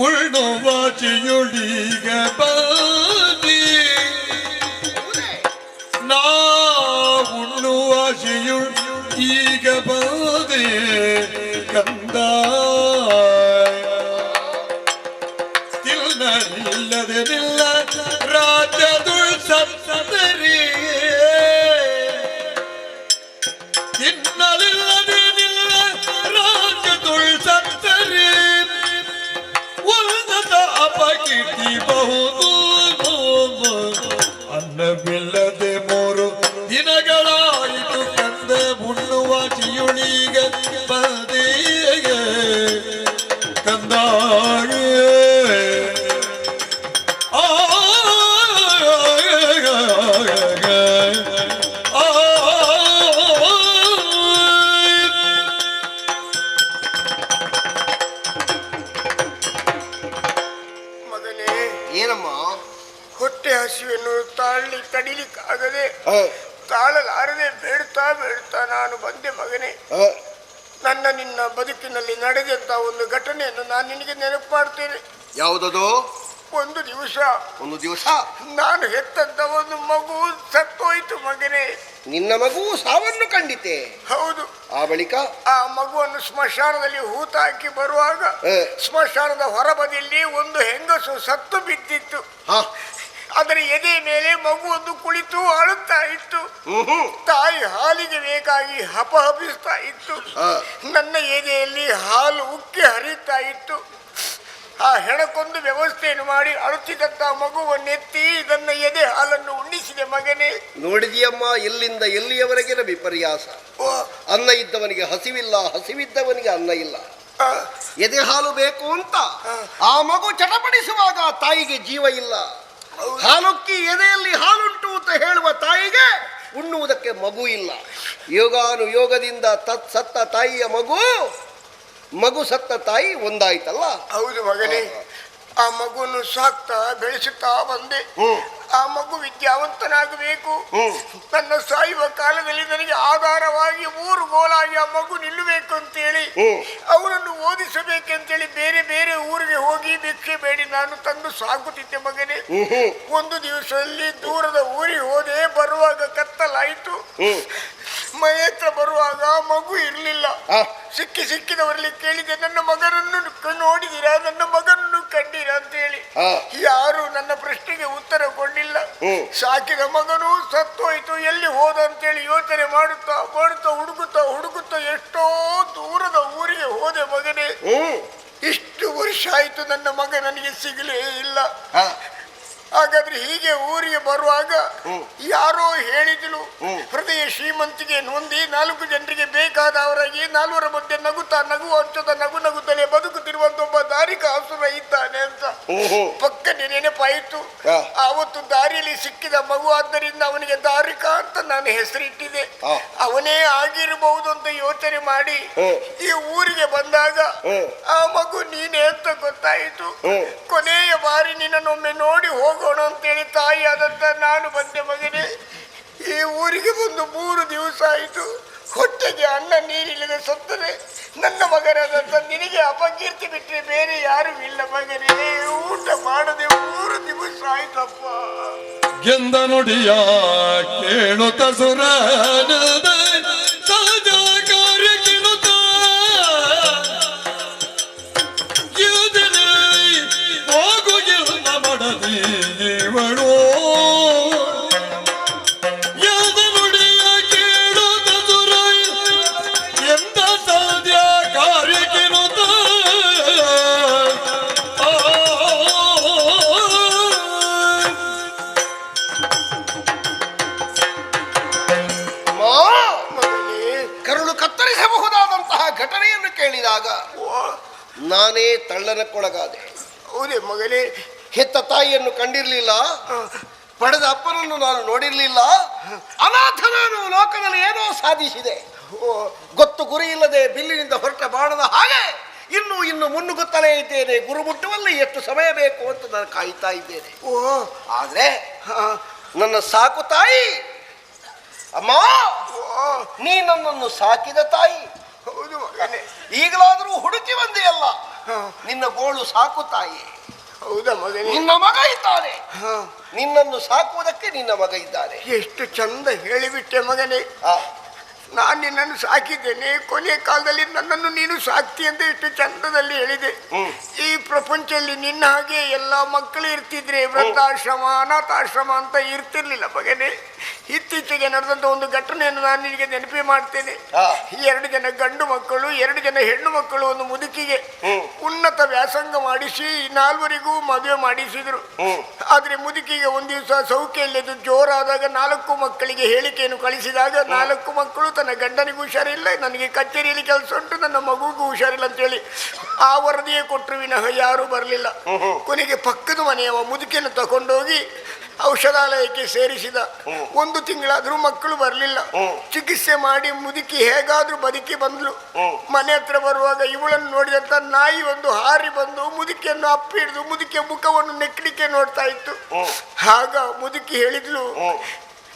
ಉಣ್ಣುವ ಚಿಯುಳಿಗ ಬಂದಿ. ನಾ ಉಣ್ಣುವ ಚಿಯುಳ್ ಈಗ ಬಂದೆ ಕಂದ. ತಿನ್ನಲಿಲ್ಲದೆ ನಿಲ್ಲ ರಾಜ್ಯದುಳ್ ಸತ್ತರಿ. ತಿನ್ನಲಿಲ್ಲದೆ ನಿಲ್ಲ ರಾಜ್ಯದುಳ್ ಸತ್ತರಿ. ಉನ್ನತ ಅಪಕೀರ್ತಿ ಬಹುದು. ಅನ್ನವಿಲ್ಲದೆ 3 ದಿನಗಳಾಯಿತು ಕಂದೆ, ಉಣ್ಣುವ ಚಿಯುಳಿಗೆ ಬಂದೆ ಕಂದಾಗೆ. ಮಗನೇ, ಏನಮ್ಮ? ಹೊಟ್ಟೆ ಹಸಿವನ್ನು ತಡಿಲಿಕ್ಕಾಗದೆ ತಾಳಲಾರದೆ ಬೇಡ್ತಾ ನಾನು ಬಂದೆ ಮಗನೇ. ನಿನ್ನ ಬದುಕಿನಲ್ಲಿ ನಡೆದಂತ ಒಂದು ಘಟನೆಯನ್ನು ನಾನು ನಿನಗೆ ನೆನಪು ಮಾಡ್ತೇನೆ. ಯಾವುದದು? ಒಂದು ದಿವಸ ನಾನು ಹೆತ್ತಂತ ಒಂದು ಮಗು ಸತ್ತೋಯ್ತು ಮಗನೇ. ನಿನ್ನ ಮಗು ಸಾವನ್ನು ಕಂಡಿತೆ? ಹೌದು. ಆ ಬಳಿಕ ಆ ಮಗುವನ್ನು ಸ್ಮಶಾನದಲ್ಲಿ ಹೂತಾಕಿ ಬರುವಾಗ ಸ್ಮಶಾನದ ಹೊರಬದಿಯಲ್ಲಿ ಒಂದು ಹೆಂಗಸು ಸತ್ತು ಬಿದ್ದಿತ್ತು. ಅದರ ಎದೆ ಮೇಲೆ ಮಗುವೊಂದು ಕುಳಿತು ಅಳುತ್ತಾ ಇತ್ತು. ತಾಯಿ ಹಾಲಿಗೆ ಬೇಕಾಗಿ ಹಪಹಪಿಸ್ತಾ ಇತ್ತು. ನನ್ನ ಎದೆಯಲ್ಲಿ ಹಾಲು ಉಕ್ಕಿ ಹರಿತಾ ಇತ್ತು. ಆ ಹೆಣಕ್ಕೊಂದು ವ್ಯವಸ್ಥೆಯನ್ನು ಮಾಡಿ ಅಳುತ್ತಿದ್ದಂತ ಮಗುವನ್ನೆತ್ತಿ ನನ್ನ ಎದೆ ಹಾಲನ್ನು ಉಣ್ಣಿಸಿದೆ ಮಗನೇ. ನೋಡಿದೆಯಮ್ಮ, ಎಲ್ಲಿಂದ ಎಲ್ಲಿಯವರೆಗಿನ ವಿಪರ್ಯಾಸ. ಅನ್ನ ಇದ್ದವನಿಗೆ ಹಸಿವಿಲ್ಲ, ಹಸಿವಿದ್ದವನಿಗೆ ಅನ್ನ ಇಲ್ಲ. ಎದೆ ಹಾಲು ಬೇಕು ಅಂತ ಆ ಮಗು ಚಟಪಡಿಸುವಾಗ ತಾಯಿಗೆ ಜೀವ ಇಲ್ಲ. ಹಾಲುಕ್ಕಿ ಎದೆಯಲ್ಲಿ ಹಾಲುಂಟು ಅಂತ ಹೇಳುವ ತಾಯಿಗೆ ಉಣ್ಣುವುದಕ್ಕೆ ಮಗು ಇಲ್ಲ. ಯೋಗಾನುಯೋಗದಿಂದ ಸತ್ತ ತಾಯಿಯ ಮಗು ಸತ್ತ ತಾಯಿ ಒಂದಾಯ್ತಲ್ಲ. ಹೌದು ಮಗನೇ. ಆ ಮಗುವನ್ನು ಸಾಕ್ತಾ ಬೆಳೆಸುತ್ತಾ ಬಂದೆ. ಆ ಮಗು ವಿದ್ಯಾವಂತನಾಗಬೇಕು, ನನ್ನ ಸಾಯುವ ಕಾಲದಲ್ಲಿ ನನಗೆ ಆಧಾರವಾಗಿ 3 ಗೋಲಾಗಿ ಆ ಮಗು ನಿಲ್ಲಬೇಕು ಅಂತೇಳಿ ಅವರನ್ನು ಓದಿಸಬೇಕಂತೇಳಿ ಬೇರೆ ಬೇರೆ ಊರಿಗೆ ಹೋಗಿ ಭಿಕ್ಷೆ ಬೇಡಿ ನಾನು ತಂದು ಸಾಕುತ್ತಿದ್ದೆ ಮಗನೇ. ಒಂದು ದಿವಸದಲ್ಲಿ ದೂರದ ಊರಿಗೆ ಹೋದೆ. ಬರುವಾಗ ಕತ್ತಲಾಯಿತು. ಮನೆ ಹತ್ರ ಬರುವಾಗ ಮಗು ಇರಲಿಲ್ಲ. ಸಿಕ್ಕಿದವರಲ್ಲಿ ಕೇಳಿದೆ, ನನ್ನ ಮಗನನ್ನು ನೋಡಿದಿರಾ, ನನ್ನ ಮಗನನ್ನು ಕಂಡಿರಾ ಅಂತ ಹೇಳಿ. ಯಾರು ನನ್ನ ಪ್ರಶ್ನೆಗೆ ಉತ್ತರ ಕೊಡಲಿಲ್ಲ. ಸಾಕಿದ ಮಗನು ಸತ್ತೋಯ್ತು, ಎಲ್ಲಿ ಹೋದ ಅಂತೇಳಿ ಯೋಚನೆ ಮಾಡುತ್ತಾ ಹುಡುಕುತ್ತಾ ಎಷ್ಟೋ ದೂರದ ಊರಿಗೆ ಹೋದೆ ಮಗನೇ. ಇಷ್ಟು ವರ್ಷ ಆಯ್ತು ನನ್ನ ಮಗ ನನಗೆ ಸಿಗಲೇ ಇಲ್ಲ. ಹಾಗಾದ್ರೆ ಬೇಕಾದ್ರೆ ಹೀಗೆ ಊರಿಗೆ ಬರುವಾಗ ಯಾರೋ ಹೇಳಿದ್ರು ಹೃದಯ ಶ್ರೀಮಂತಿಗೆ ನೊಂದಿ 4 ಜನರಿಗೆ ಬೇಕಾದವರಾಗಿ 4 ಮಧ್ಯೆ ನಗುವಂಥದ ನಗುತ್ತಲೇ ಬದುಕುತ್ತಿರುವಂತ ಒಬ್ಬ ದಾರಿಕ ಹಸುರ ಇದ್ದಾನೆ ಅಂತ ಪಕ್ಕನೆ ನೆನಪಾಯಿತು. ಆವತ್ತು ದಾರಿಯಲ್ಲಿ ಸಿಕ್ಕಿದ ಮಗು, ಆದ್ದರಿಂದ ಅವನಿಗೆ ದಾರಿಕ ಅಂತ ನಾನು ಹೆಸರಿಟ್ಟಿದೆ. ಅವನೇ ಆಗಿರಬಹುದು ಅಂತ ಯೋಚನೆ ಮಾಡಿ ಈ ಊರಿಗೆ ಬಂದಾಗ ಆ ಮಗು ನೀನೇ ಅಂತ ಗೊತ್ತಾಯಿತು. ಕೊನೆಯ ಬಾರಿ ನಿನ್ನನ್ನೊಮ್ಮೆ ನೋಡಿ ಹೋಗೋಣ ಅಂತೇಳಿ ತಾಯಿ ಆದಂತ ನಾನು ಬಂದೆ ಮಗನೇ. ಈ ಊರಿಗೆ ಬಂದು 3 ದಿವಸ ಆಯಿತು. ಹೊಟ್ಟೆಗೆ ಅನ್ನ ನೀರಿಲ್ಲದೆ ಸತ್ತರೆ ನನ್ನ ಮಗನಾದಂತ ನಿನಗೆ ಅಪಕೀರ್ತಿ ಬಿಟ್ಟರೆ ಬೇರೆ ಯಾರು ಇಲ್ಲ ಮಗನೇ. ಊಟ ಮಾಡದೆ 3 ದಿವಸ ಆಯ್ತಪ್ಪ. ಗೆಂದ ನುಡಿಯ ಕೇಳುತ್ತ ಸುರನದ ಸಹಜ ಕಾರ್ಯ ಕಿಣುತ್ತ ಹೋಗು ಗೆಲ್ಲ ಮಡದಿ ಇವಳು. ಗೆಂದ ನುಡಿಯ ಕೇಳುತ್ತ ಸುರ ಎಂದ ಸಹಜ ಕಾರ್ಯ ಕಿಣುತ್ತ ಕರುಳು ಕತ್ತರಿಸಬಹುದಾದಂತಹ ಘಟನೆಯನ್ನು ಕೇಳಿದಾಗ ನಾನೇ ತಳ್ಳನಕ್ಕೊಳಗಾದೆ. ಹೌದೇ ಮಗನೇ? ಹೆತ್ತ ತಾಯಿಯನ್ನು ಕಂಡಿರ್ಲಿಲ್ಲ, ಪಡೆದ ಅಪ್ಪನನ್ನು ನಾನು ನೋಡಿರ್ಲಿಲ್ಲ. ಅನಾಥ ನಾನು ಲೋಕದಲ್ಲಿ ಏನೋ ಸಾಧಿಸಿದೆ. ಗೊತ್ತು ಗುರಿ ಇಲ್ಲದೆ ಬಿಲ್ಲಿನಿಂದ ಹೊರಟ ಬಾಣದ ಹಾಗೆ ಇನ್ನು ಮುನ್ನುಗ್ಗುತ್ತಲೇ ಇದ್ದೇನೆ. ಗುರು ಮುಟ್ಟುವಲ್ಲಿ ಎಷ್ಟು ಸಮಯ ಬೇಕು ಅಂತ ನಾನು ಕಾಯ್ತಾ ಇದ್ದೇನೆ. ಆದ್ರೆ ನನ್ನ ಸಾಕು ತಾಯಿ, ಅಮ್ಮ ನೀ ನನ್ನನ್ನು ಸಾಕಿದ ತಾಯಿ, ಹೌದು ಮಗನೇ. ಈಗಲಾದರೂ ಹುಡುಕಿ ಬಂದೆಯಲ್ಲ, ನಿನ್ನ ಗೋಳು ಸಾಕು ತಾಯಿ. ಹೌದಾ ಮಗನೇ? ನಿನ್ನ ಮಗ ಇದ್ದಾನೆ, ನಿನ್ನನ್ನು ಸಾಕುವುದಕ್ಕೆ ನಿನ್ನ ಮಗ ಇದ್ದಾನೆ. ಎಷ್ಟು ಚಂದ ಹೇಳಿಬಿಟ್ಟೆ ಮಗನೇ. ನಾನು ನಿನ್ನನ್ನು ಸಾಕಿದ್ದೇನೆ, ಕೊನೆಯ ಕಾಲದಲ್ಲಿ ನನ್ನನ್ನು ನೀನು ಸಾಕ್ತಿ ಅಂತ ಎಷ್ಟು ಚಂದದಲ್ಲಿ ಹೇಳಿದೆ. ಈ ಪ್ರಪಂಚದಲ್ಲಿ ನಿನ್ನ ಹಾಗೆ ಎಲ್ಲ ಮಕ್ಕಳು ಇರ್ತಿದ್ರೆ ವೃದ್ಧಾಶ್ರಮ ಅನಾಥಾಶ್ರಮ ಅಂತ ಇರ್ತಿರ್ಲಿಲ್ಲ ಮಗನೇ. ಇತ್ತೀಚೆಗೆ ನಡೆದಂತ ಒಂದು ಘಟನೆಯನ್ನು ನಾನು ನಿನಗೆ ನೆನಪಿ ಮಾಡ್ತೇನೆ. 2 ಜನ ಗಂಡು ಮಕ್ಕಳು 2 ಜನ ಹೆಣ್ಣು ಮಕ್ಕಳು ಒಂದು ಮುದುಕಿಗೆ ಉನ್ನತ ವ್ಯಾಸಂಗ ಮಾಡಿಸಿ 4 ಮದುವೆ ಮಾಡಿಸಿದ್ರು. ಆದ್ರೆ ಮುದುಕಿಗೆ ಒಂದು ದಿವಸ ಸೌಖ್ಯಲ್ಲಿದ್ದು ಜೋರಾದಾಗ 4 ಮಕ್ಕಳಿಗೆ ಹೇಳಿಕೆಯನ್ನು ಕಳಿಸಿದಾಗ 4 ಮಕ್ಕಳು ತನ್ನ ಗಂಡನಿಗೂ ಹುಷಾರಿಲ್ಲ, ನನಗೆ ಕಚೇರಿಯಲ್ಲಿ ಕೆಲಸ ಉಂಟು, ನನ್ನ ಮಗುಗೂ ಹುಷಾರಿಲ್ಲ ಅಂತೇಳಿ ಆ ವರದಿಯೇ ಕೊಟ್ಟರು ವಿನಃ ಯಾರೂ ಬರಲಿಲ್ಲ. ಕೊನೆಗೆ ಪಕ್ಕದ ಮನೆಯವ ಮುದುಕಿಯನ್ನು ತಗೊಂಡೋಗಿ ಔಷಧಾಲಯಕ್ಕೆ ಸೇರಿಸಿದ. 1 ತಿಂಗಳಾದ್ರೂ ಮಕ್ಕಳು ಬರಲಿಲ್ಲ. ಚಿಕಿತ್ಸೆ ಮಾಡಿ ಮುದುಕಿ ಹೇಗಾದ್ರೂ ಬದುಕಿ ಬಂದ್ಲು. ಮನೆ ಹತ್ರ ಬರುವಾಗ ಇವಳನ್ನು ನೋಡಿದಂತ ನಾಯಿ ಒಂದು ಹಾರಿ ಬಂದು ಮುದುಕಿಯನ್ನು ಅಪ್ಪಿ ಹಿಡಿದು ಮುದುಕಿಯ ಮುಖವನ್ನು ನೆಕ್ಕಲಿಕ್ಕೆ ನೋಡ್ತಾ ಇತ್ತು. ಆಗ ಮುದುಕಿ ಹೇಳಿದ್ಲು,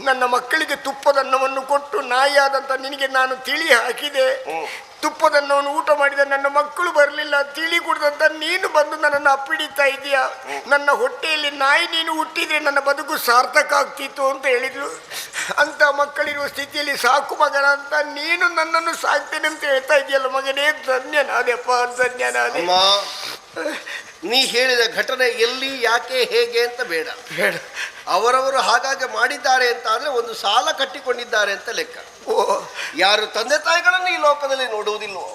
ನನ್ನ ಮಕ್ಕಳಿಗೆ ತುಪ್ಪದನ್ನವನ್ನು ಕೊಟ್ಟು ನಾಯಿಯಾದಂತ ನಿನಗೆ ನಾನು ತಿಳಿ ಹಾಕಿದೆ. ತುಪ್ಪದನ್ನವನ್ನು ಊಟ ಮಾಡಿದ ನನ್ನ ಮಕ್ಕಳು ಬರಲಿಲ್ಲ, ತಿಳಿ ಕುಡಿದಂತ ನೀನು ಬಂದು ನನ್ನನ್ನು ಅಪ್ಪಿಡಿತಾ ಇದೀಯಾ. ನನ್ನ ಹೊಟ್ಟೆಯಲ್ಲಿ ನಾಯಿ ನೀನು ಹುಟ್ಟಿದ್ರೆ ನನ್ನ ಬದುಕು ಸಾರ್ಥಕ ಆಗ್ತಿತ್ತು ಅಂತ ಹೇಳಿದ್ಲು. ಅಂತ ಮಕ್ಕಳಿರುವ ಸ್ಥಿತಿಯಲ್ಲಿ ಸಾಕು ಮಗನ ಅಂತ ನೀನು ನನ್ನನ್ನು ಸಾಕ್ತೇನೆ ಅಂತ ಹೇಳ್ತಾ ಇದೆಯಲ್ಲ ಮಗನೇ, ಧನ್ಯನಾದೆಪ್ಪ, ಧನ್ಯನಾದೆ. ನೀ ಹೇಳಿದ ಘಟನೆ ಎಲ್ಲಿ, ಯಾಕೆ, ಹೇಗೆ ಅಂತ ಬೇಡ. ಅವರವರು ಹಾಗಾಗಿ ಮಾಡಿದ್ದಾರೆ ಅಂತ ಆದ್ರೆ ಒಂದು ಸಾಲ ಕಟ್ಟಿಕೊಂಡಿದ್ದಾರೆ ಅಂತ ಲೆಕ್ಕ. ಯಾರು ತಂದೆ ತಾಯಿಗಳನ್ನು ಈ ಲೋಕದಲ್ಲಿ ನೋಡುವುದಿಲ್ವೋ,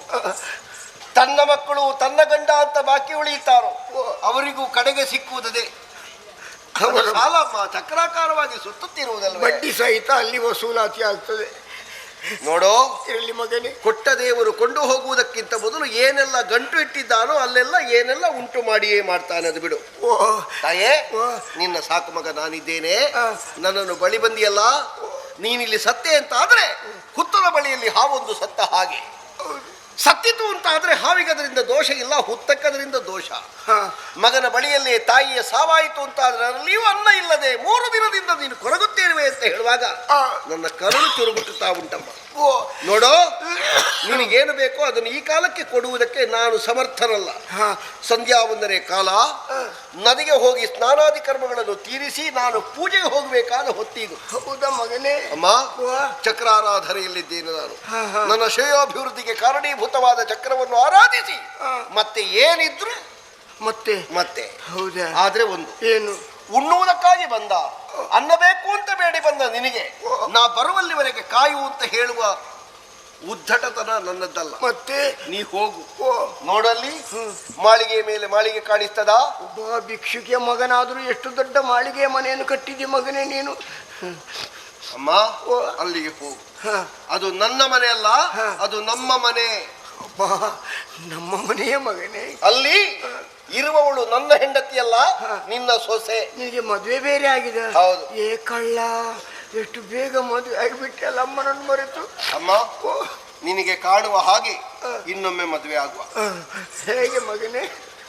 ತನ್ನ ಮಕ್ಕಳು ತನ್ನ ಗಂಡ ಅಂತ ಬಾಕಿ ಉಳಿಯುತ್ತಾರೋ ಅವರಿಗೂ ಕಡೆಗೆ ಸಿಕ್ಕುವುದೇ. ಅವರ ಸಾಲ ಚಕ್ರಾಕಾರವಾಗಿ ಸುತ್ತುತ್ತಿರುವುದಲ್ಲ, ಬಡ್ಡಿ ಸಹಿತ ಅಲ್ಲಿ ವಸೂಲಾತಿ ಆಗ್ತದೆ. ನೋಡೋ ಇರಲಿ ಮಗನೇ, ಕೊಟ್ಟ ದೇವರು ಕೊಂಡು ಹೋಗುವುದಕ್ಕಿಂತ ಮೊದಲು ಏನೆಲ್ಲ ಗಂಟು ಇಟ್ಟಿದ್ದಾನೋ ಅಲ್ಲೆಲ್ಲ ಏನೆಲ್ಲ ಉಂಟು ಮಾಡಿಯೇ ಮಾಡ್ತಾನೆ. ಅದು ಬಿಡು ತಾಯೇ, ನಿನ್ನ ಸಾಕು ಮಗ ನಾನಿದ್ದೇನೆ. ನನ್ನನ್ನು ಬಳಿ ಬಂದಿಯಲ್ಲ, ನೀನಿಲ್ಲಿ ಸತ್ತೆ ಅಂತ ಆದ್ರೆ ಹುತ್ತದ ಬಳಿಯಲ್ಲಿ ಹಾವೊಂದು ಸತ್ತ ಹಾಗೆ. ಸತ್ತಿತು ಅಂತ ಆದ್ರೆ ಹಾವಿಗೆ ಅದರಿಂದ ದೋಷ ಇಲ್ಲ, ಹುತ್ತಕ್ಕದರಿಂದ ದೋಷ. ಮಗನ ಬಳಿಯಲ್ಲಿ ತಾಯಿಯ ಸಾವಾಯಿತು ಅಂತ ಆದ್ರೆ ಅದರಲ್ಲಿಯೂ ಅನ್ನ ಇಲ್ಲದೆ 3 ದಿನದಿಂದ ನೀನು ಕೊರಗುತ್ತೇವೆ ಅಂತ ಹೇಳುವಾಗ ನನ್ನ ಕರುಳು ತಿರುಗುತ್ತಾ ಉಂಟಮ್ಮ. ನೋಡೋ, ನಿನಗೇನು ಬೇಕೋ ಅದನ್ನು ಈ ಕಾಲಕ್ಕೆ ಕೊಡುವುದಕ್ಕೆ ನಾನು ಸಮರ್ಥನಲ್ಲ. ಸಂಧ್ಯಾ ವಂದನೆ ಕಾಲ, ನದಿಗೆ ಹೋಗಿ ಸ್ನಾನಾದಿ ಕರ್ಮಗಳನ್ನು ತೀರಿಸಿ ನಾನು ಪೂಜೆಗೆ ಹೋಗಬೇಕಾದ ಹೊತ್ತಿದು. ಹೌದಾ ಮಗನೇ? ಅಮ್ಮ, ಚಕ್ರಾರಾಧನೆಯಲ್ಲಿದ್ದೇನೆ ನಾನು. ನನ್ನ ಶ್ರೇಯೋಭಿವೃದ್ಧಿಗೆ ಕಾರಣೀಭೂತವಾದ ಚಕ್ರವನ್ನು ಆರಾಧಿಸಿ ಮತ್ತೆ ಏನಿದ್ರು ಮತ್ತೆ ಮತ್ತೆ ಹೌದಾ? ಆದ್ರೆ ಒಂದು ಏನು, ಉಣ್ಣುವುದಕ್ಕಾಗಿ ಬಂದ, ಅನ್ನ ಬೇಕು ಅಂತ ಬೇಡಿ ಬಂದ ನಿನಗೆ ನಾ ಬರುವಲ್ಲಿವರೆಗೆ ಕಾಯು ಅಂತ ಹೇಳುವ ಉದ್ದಟತನ ನನ್ನದ್ದಲ್ಲ. ಮತ್ತೆ ನೀ ಹೋಗು. ಓ ನೋಡಲ್ಲಿ ಮಾಳಿಗೆ ಮೇಲೆ ಮಾಳಿಗೆ ಕಾಣಿಸ್ತದ. ಒಬ್ಬ ಭಿಕ್ಷುಕಿಯ ಮಗನಾದ್ರೂ ಎಷ್ಟು ದೊಡ್ಡ ಮಾಳಿಗೆಯ ಮನೆಯನ್ನು ಕಟ್ಟಿದ್ದಿ ಮಗನೇ ನೀನು. ಅಮ್ಮ ಅಲ್ಲಿಗೆ ಹೋಗು. ಹ. ಅದು ನನ್ನ ಮನೆ ಅಲ್ಲ, ಅದು ನಮ್ಮ ಮನೆ. ಒಬ್ಬ ನಮ್ಮ ಮನೆಯ ಮಗನೇ. ಅಲ್ಲಿ ಇರುವವಳು ನನ್ನ ಹೆಂಡತಿಯಲ್ಲ, ನಿನ್ನ ಸೊಸೆ. ನಿನಗೆ ಮದುವೆ ಬೇರೆ ಆಗಿದೆ. ಹೌದು. ಏ ಕಳ್ಳ, ಎಷ್ಟು ಬೇಗ ಮದುವೆ ಆಗಿಬಿಟ್ಟಲ್ಲ ಅಮ್ಮನನ್ನು ಮರೆತು. ಅಮ್ಮ ನಿನಗೆ ಕಾಣುವ ಹಾಗೆ ಇನ್ನೊಮ್ಮೆ ಮದುವೆ ಆಗುವ. ಹೇಗೆ ಮಗನೇ?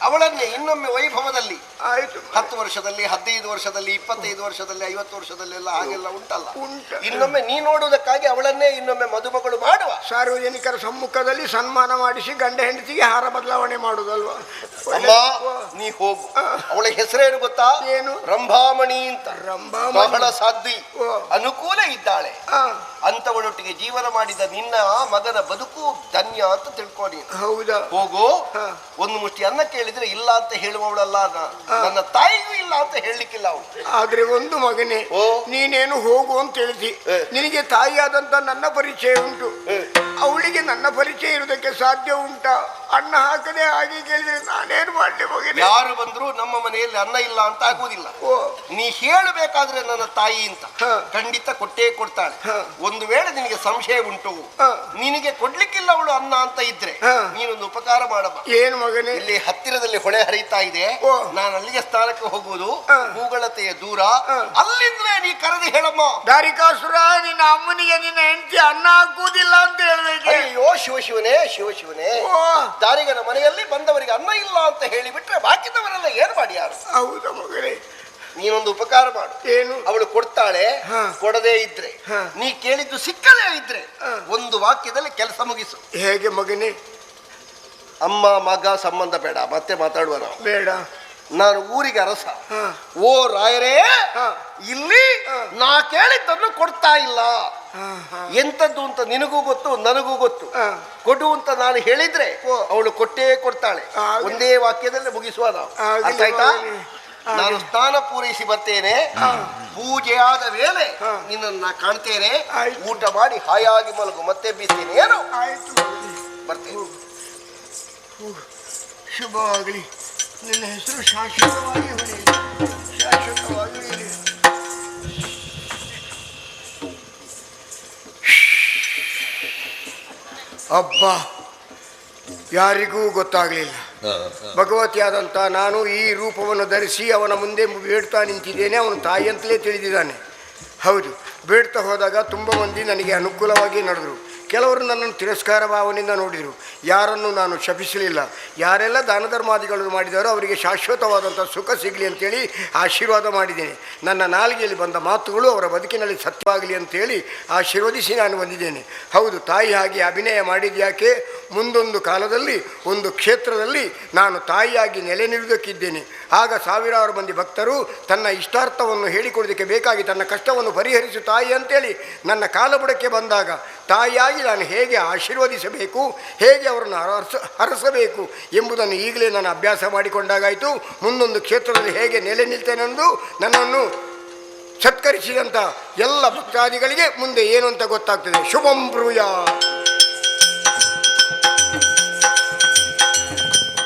ಅವಳನ್ನೇ ಇನ್ನೊಮ್ಮೆ ವೈಭವದಲ್ಲಿ ಆಯ್ತು. 10 ವರ್ಷದಲ್ಲಿ, 15 ವರ್ಷದಲ್ಲಿ, 25 ವರ್ಷದಲ್ಲಿ, 50 ವರ್ಷದಲ್ಲೆಲ್ಲ ಹಾಗೆಲ್ಲ ಉಂಟಲ್ಲ. ಉಂಟು. ಇನ್ನೊಮ್ಮೆ ನೀ ನೋಡುವುದಕ್ಕಾಗಿ ಅವಳನ್ನೇ ಇನ್ನೊಮ್ಮೆ ಮದುಮಗಳು ಮಾಡುವ. ಸಾರ್ವಜನಿಕರ ಸಮ್ಮುಖದಲ್ಲಿ ಸನ್ಮಾನ ಮಾಡಿಸಿ ಗಂಡ ಹೆಂಡತಿಗೆ ಹಾರ ಬದಲಾವಣೆ ಮಾಡುದಲ್ವಾ? ಅಮ್ಮ ನೀ ಹೋಗು. ಅವಳ ಹೆಸರೇನು ಗೊತ್ತಾ? ಏನು? ರಂಭಾಮಣಿ ಅಂತ. ರಂಭಾಮಣಿ. ಬಹಳ ಸಾಧ್ವಿ, ಓ. ಅನುಕೂಲ ಇದ್ದಾಳೆ. ಅಂತವಳೊಟ್ಟಿಗೆ ಜೀವನ ಮಾಡಿದ ನಿನ್ನ ಮಗನ ಬದುಕು ಧನ್ಯ ಅಂತ ತಿಳ್ಕೊ ನೀನು. ಹೌದಾ? ಹೋಗು. ಒಂದು ಮುಷ್ಟಿ ಅನ್ನ ಕೇಳಿದ್ರೆ ಇಲ್ಲ ಅಂತ ಹೇಳುವವಳಲ್ಲ. ನನ್ನ ತಾಯಿಗೂ ಇಲ್ಲ ಅಂತ ಹೇಳಲಿಕ್ಕಿಲ್ಲ ಅವಳು. ಆದ್ರೆ ಒಂದು ಮಗನೇ, ನೀನೇನು ಹೋಗು ಅಂತ ಹೇಳಿದಿ. ನಿನಗೆ ತಾಯಿಯಾದಂತ ನನ್ನ ಪರಿಚಯ ಉಂಟು. ಅವಳಿಗೆ ನನ್ನ ಪರಿಚಯ ಇರುವುದಕ್ಕೆ ಸಾಧ್ಯ ಉಂಟಾ? ಅನ್ನ ಹಾಕದೆ ಹಾಗೆ ಕೇಳಿದ್ರೆ ನಾನೇನು ಮಾಡ್ಲಿ ಮಗನೇ? ಯಾರು ಬಂದ್ರು ನಮ್ಮ ಮನೆಯಲ್ಲಿ ಅನ್ನ ಇಲ್ಲ ಅಂತ ಆಗುವುದಿಲ್ಲ. ನೀ ಹೇಳಬೇಕಾದ್ರೆ ನನ್ನ ತಾಯಿ ಅಂತ ಖಂಡಿತ ಕೊಟ್ಟೇ ಕೊಡ್ತಾಳೆ. ಒಂದು ವೇಳೆ ನಿನಗೆ ಸಂಶಯ ಉಂಟು, ನಿನಗೆ ಕೊಡ್ಲಿಕ್ಕಿಲ್ಲ ಅವಳು ಅನ್ನ ಅಂತ ಇದ್ರೆ ನೀನೊಂದು ಉಪಕಾರ ಮಾಡಬ. ಏನು ಮಗನೇ? ಇಲ್ಲಿ ಹತ್ತಿರದಲ್ಲಿ ಹೊಳೆ ಹರಿತಾ ಇದೆ, ನಾನು ಅಲ್ಲಿಗೆ ಸ್ನಾನಕ್ಕೆ ಹೋಗುವುದು. ಹೂಗಳತೆಯ ದೂರ, ಅಲ್ಲಿಂದಲೇ ನೀ ಕರೆದು ಹೇಳಮ್ಮ. ದಾರಿಕಾಸುರ, ನಿನ್ನ ಅಮ್ಮನಿಗೆ ನಿನ್ನ ಹೆಂಡತಿ ಅನ್ನ ಹಾಕುವುದಿಲ್ಲ ಅಂತ ಹೇಳ್ಬೇಕು. ಅಯ್ಯೋ ಶಿವಶಿವನೇ, ಶಿವಶಿವನೇ. ದಾರಿಗನ ಮನೆಯಲ್ಲಿ ಬಂದವರಿಗೆ ಅನ್ನ ಇಲ್ಲ ಅಂತ ಹೇಳಿಬಿಟ್ರೆ ಬಾಕಿದವರೆಲ್ಲ ಏನು ಮಾಡಿ ಯಾರು? ಹೌದಾ ಮಗನೇ? ನೀನೊಂದು ಉಪಕಾರ ಮಾಡು. ಏನು? ಅವಳು ಕೊಡ್ತಾಳೆ. ಕೊಡದೇ ಇದ್ರೆ, ನೀ ಕೇಳಿದ್ದು ಸಿಕ್ಕದೇ ಇದ್ರೆ ಒಂದು ವಾಕ್ಯದಲ್ಲಿ ಕೆಲಸ ಮುಗಿಸು. ಹೇಗೆ ಮಗನೇ? ಅಮ್ಮ ಮಗ ಸಂಬಂಧ ಬೇಡ, ಮತ್ತೆ ಮಾತಾಡುವ ನಾವು. ಬೇಡ. ನಾನು ಊರಿಗೆ ಅರಸ. ಓ ರಾಯರೇ, ಇಲ್ಲಿ ನಾ ಕೇಳಿದ್ದನ್ನು ಕೊಡ್ತಾ ಇಲ್ಲ. ಎಂತದ್ದು ಅಂತ ನಿನಗೂ ಗೊತ್ತು, ನನಗೂ ಗೊತ್ತು. ಕೊಡು ಅಂತ ನಾನು ಹೇಳಿದ್ರೆ ಅವಳು ಕೊಟ್ಟೇ ಕೊಡ್ತಾಳೆ. ಒಂದೇ ವಾಕ್ಯದಲ್ಲಿ ಮುಗಿಸುವ ನಾವು. ಅರ್ಥ ಆಯ್ತಾ? ನಾನು ಸ್ನಾನ ಪೂರೈಸಿ ಬರ್ತೇನೆ. ಪೂಜೆಯಾದ ವೇಳೆ ನಿನ್ನನ್ನು ಕಾಣ್ತೇನೆ. ಊಟ ಮಾಡಿ ಹಾಯಾಗಿ ಮಲಗು, ಮತ್ತೆ ಬೀಸ್ತೇನೆ. ಏನು? ಆಯ್ತು ಬರ್ತೇನೆ. ಶುಭವಾಗಲಿ. ನಿನ್ನ ಹೆಸರು ಶಾಶ್ವತವಾಗಿ ಹೊಳೆಯಲಿ, ಶಾಶ್ವತವಾಗಿ ಹೊಳೆಯಲಿ. ಅಬ್ಬ, ಯಾರಿಗೂ ಗೊತ್ತಾಗಲಿಲ್ಲ. ಭಗವತಿಯಾದಂಥ ನಾನು ಈ ರೂಪವನ್ನು ಧರಿಸಿ ಅವನ ಮುಂದೆ ಬೇಡ್ತಾ ನಿಂತಿದ್ದೇನೆ. ಅವನು ತಾಯಿ ಅಂತಲೇ ತಿಳಿದಿದ್ದಾನೆ. ಹೌದು, ಬೇಡ್ತಾ ಹೋದಾಗ ತುಂಬ ಮಂದಿ ನನಗೆ ಅನುಕೂಲವಾಗಿ ನಡೆದರು. ಕೆಲವರು ನನ್ನನ್ನು ತಿರಸ್ಕಾರ ಭಾವನೆಯಿಂದ ನೋಡಿದರು. ಯಾರನ್ನು ನಾನು ಶಪಿಸಲಿಲ್ಲ. ಯಾರೆಲ್ಲ ದಾನ ಧರ್ಮಾದಿಗಳನ್ನು ಮಾಡಿದಾರೋ ಅವರಿಗೆ ಶಾಶ್ವತವಾದಂಥ ಸುಖ ಸಿಗಲಿ ಅಂತೇಳಿ ಆಶೀರ್ವಾದ ಮಾಡಿದ್ದೇನೆ. ನನ್ನ ನಾಲಿಗೆಯಲ್ಲಿ ಬಂದ ಮಾತುಗಳು ಅವರ ಬದುಕಿನಲ್ಲಿ ಸತ್ಯವಾಗಲಿ ಅಂತೇಳಿ ಆಶೀರ್ವದಿಸಿ ನಾನು ಬಂದಿದ್ದೇನೆ. ಹೌದು, ತಾಯಿ ಹಾಗೆ ಅಭಿನಯ ಮಾಡಿದ್ಯಾಕೆ? ಮುಂದೊಂದು ಕಾಲದಲ್ಲಿ ಒಂದು ಕ್ಷೇತ್ರದಲ್ಲಿ ನಾನು ತಾಯಿಯಾಗಿ ನೆಲೆ ನಿಲ್ಲುವುದಕ್ಕಿದ್ದೇನೆ. ಆಗ ಸಾವಿರಾರು ಮಂದಿ ಭಕ್ತರು ತನ್ನ ಇಷ್ಟಾರ್ಥವನ್ನು ಹೇಳಿಕೊಡೋದಕ್ಕೆ ಬೇಕಾಗಿ ತನ್ನ ಕಷ್ಟವನ್ನು ಪರಿಹರಿಸು ತಾಯಿ ಅಂತೇಳಿ ನನ್ನ ಕಾಲಬುಡಕ್ಕೆ ಬಂದಾಗ ತಾಯಿಯಾಗಿ ನಾನು ಹೇಗೆ ಆಶೀರ್ವದಿಸಬೇಕು, ಹೇಗೆ ಅವರನ್ನು ಹರಸಬೇಕು ಎಂಬುದನ್ನು ಈಗಲೇ ನಾನು ಅಭ್ಯಾಸ ಮಾಡಿಕೊಂಡಾಗಾಯಿತು. ಮುಂದೊಂದು ಕ್ಷೇತ್ರದಲ್ಲಿ ಹೇಗೆ ನೆಲೆ ನಿಲ್ತೇನೆಂದು ನನ್ನನ್ನು ಸತ್ಕರಿಸಿದಂಥ ಎಲ್ಲ ಭಕ್ತಾದಿಗಳಿಗೆ ಮುಂದೆ ಏನು ಅಂತ ಗೊತ್ತಾಗ್ತದೆ. ಶುಭಂ ಬ್ರೂಯಾತ್.